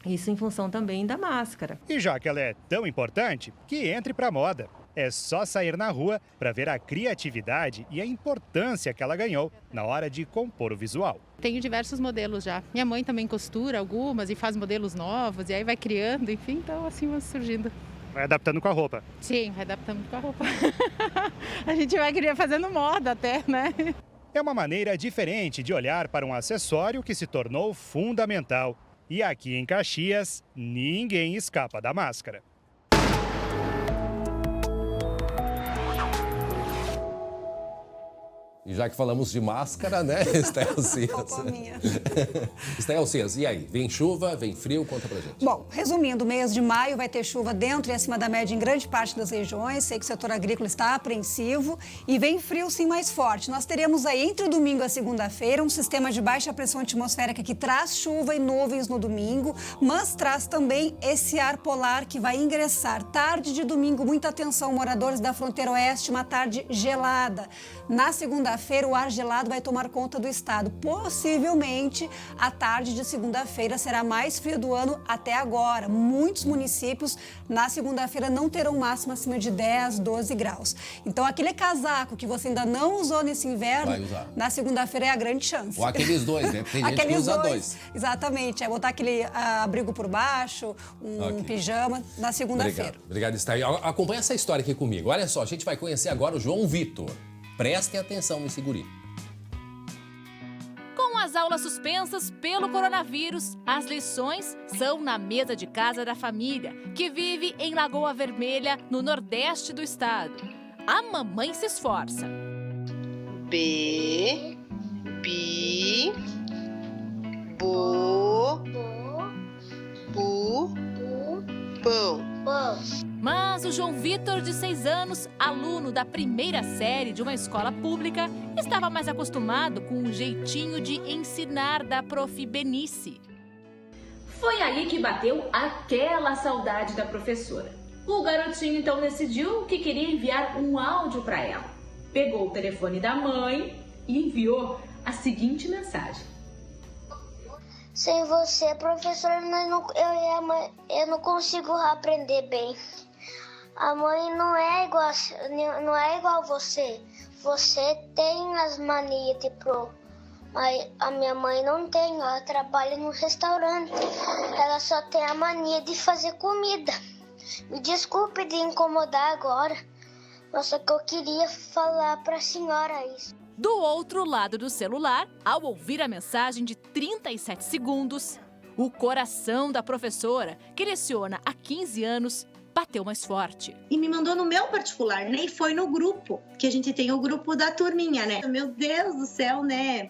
Isso em função também da máscara. E já que ela é tão importante, que entre para a moda. É só sair na rua para ver a criatividade e a importância que ela ganhou na hora de compor o visual. Tenho diversos modelos já. Minha mãe também costura algumas e faz modelos novos, e aí vai criando, enfim, então assim vai surgindo. Vai adaptando com a roupa? Sim, vai adaptando com a roupa. A gente vai fazendo moda até, né? É uma maneira diferente de olhar para um acessório que se tornou fundamental. E aqui em Caxias, ninguém escapa da máscara. E já que falamos de máscara, né, Estel Cias? Estel Cias, e aí? Vem chuva, vem frio? Conta pra gente. Bom, resumindo, o mês de maio vai ter chuva dentro e acima da média em grande parte das regiões. Sei que o setor agrícola está apreensivo. E vem frio, sim, mais forte. Nós teremos aí, entre o domingo e a segunda-feira, um sistema de baixa pressão atmosférica que traz chuva e nuvens no domingo, mas traz também esse ar polar que vai ingressar. Tarde de domingo, muita atenção, moradores da fronteira oeste, uma tarde gelada. Na segunda-feira, o ar gelado vai tomar conta do estado. Possivelmente, a tarde de segunda-feira será a mais fria do ano até agora. Muitos municípios, na segunda-feira, não terão máxima acima de 10, 12 graus. Então, aquele casaco que você ainda não usou nesse inverno, na segunda-feira é a grande chance. Ou aqueles dois, né? Tem gente que usa dois. Exatamente. É botar aquele abrigo por baixo, pijama, na segunda-feira. Obrigado, Estel. Acompanha essa história aqui comigo. Olha só, a gente vai conhecer agora o João Vitor. Prestem atenção nesse guri. Com as aulas suspensas pelo coronavírus, as lições são na mesa de casa da família, que vive em Lagoa Vermelha, no nordeste do estado. A mamãe se esforça. B, bi, bo, bu, pão. Mas o João Vitor, de 6 anos, aluno da primeira série de uma escola pública, estava mais acostumado com o jeitinho de ensinar da prof. Benice. Foi aí que bateu aquela saudade da professora. O garotinho então decidiu que queria enviar um áudio para ela. Pegou o telefone da mãe e enviou a seguinte mensagem. Sem você, professora, eu não consigo aprender bem. A mãe não é igual você. Você tem as manias de pro. Mas a minha mãe não tem, ela trabalha no restaurante. Ela só tem a mania de fazer comida. Me desculpe de incomodar agora, mas só que eu queria falar para a senhora isso. Do outro lado do celular, ao ouvir a mensagem de 37 segundos, o coração da professora, que leciona há 15 anos, bateu mais forte. E me mandou no meu particular, nem foi no grupo, que a gente tem o grupo da turminha, né? Meu Deus do céu, né?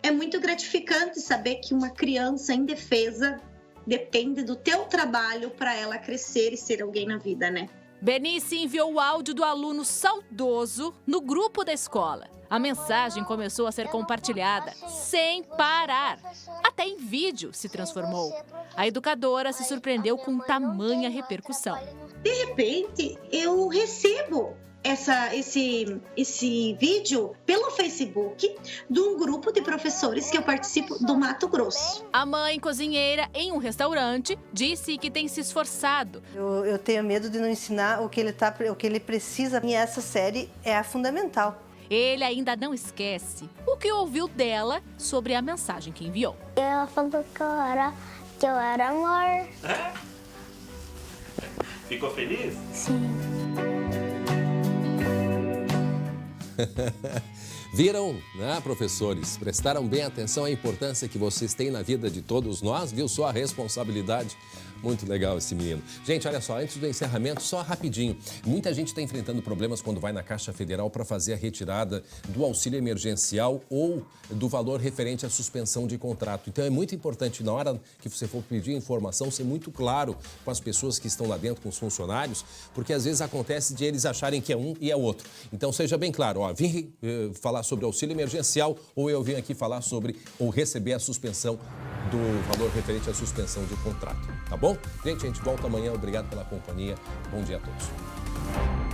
É muito gratificante saber que uma criança indefesa depende do teu trabalho para ela crescer e ser alguém na vida, né? Benice enviou o áudio do aluno saudoso no grupo da escola. A mensagem começou a ser compartilhada sem parar. Até em vídeo se transformou. A educadora se surpreendeu com tamanha repercussão. De repente, eu recebo esse vídeo pelo Facebook de um grupo de professores que eu participo do Mato Grosso. A mãe cozinheira em um restaurante disse que tem se esforçado. Eu tenho medo de não ensinar o que ele precisa, e essa série é a fundamental. Ele ainda não esquece o que ouviu dela sobre a mensagem que enviou. Ela falou que eu era amor. É? Ficou feliz? Sim. Viram, né, professores? Prestaram bem atenção à importância que vocês têm na vida de todos nós? Viu só a responsabilidade? Muito legal esse menino. Gente, olha só, antes do encerramento, só rapidinho. Muita gente está enfrentando problemas quando vai na Caixa Federal para fazer a retirada do auxílio emergencial ou do valor referente à suspensão de contrato. Então é muito importante, na hora que você for pedir informação, ser muito claro com as pessoas que estão lá dentro, com os funcionários, porque às vezes acontece de eles acharem que é um e é outro. Então seja bem claro, ó, vim falar sobre auxílio emergencial ou eu vim aqui falar sobre ou receber a suspensão do valor referente à suspensão de contrato, tá bom? Gente, a gente volta amanhã. Obrigado pela companhia. Bom dia a todos.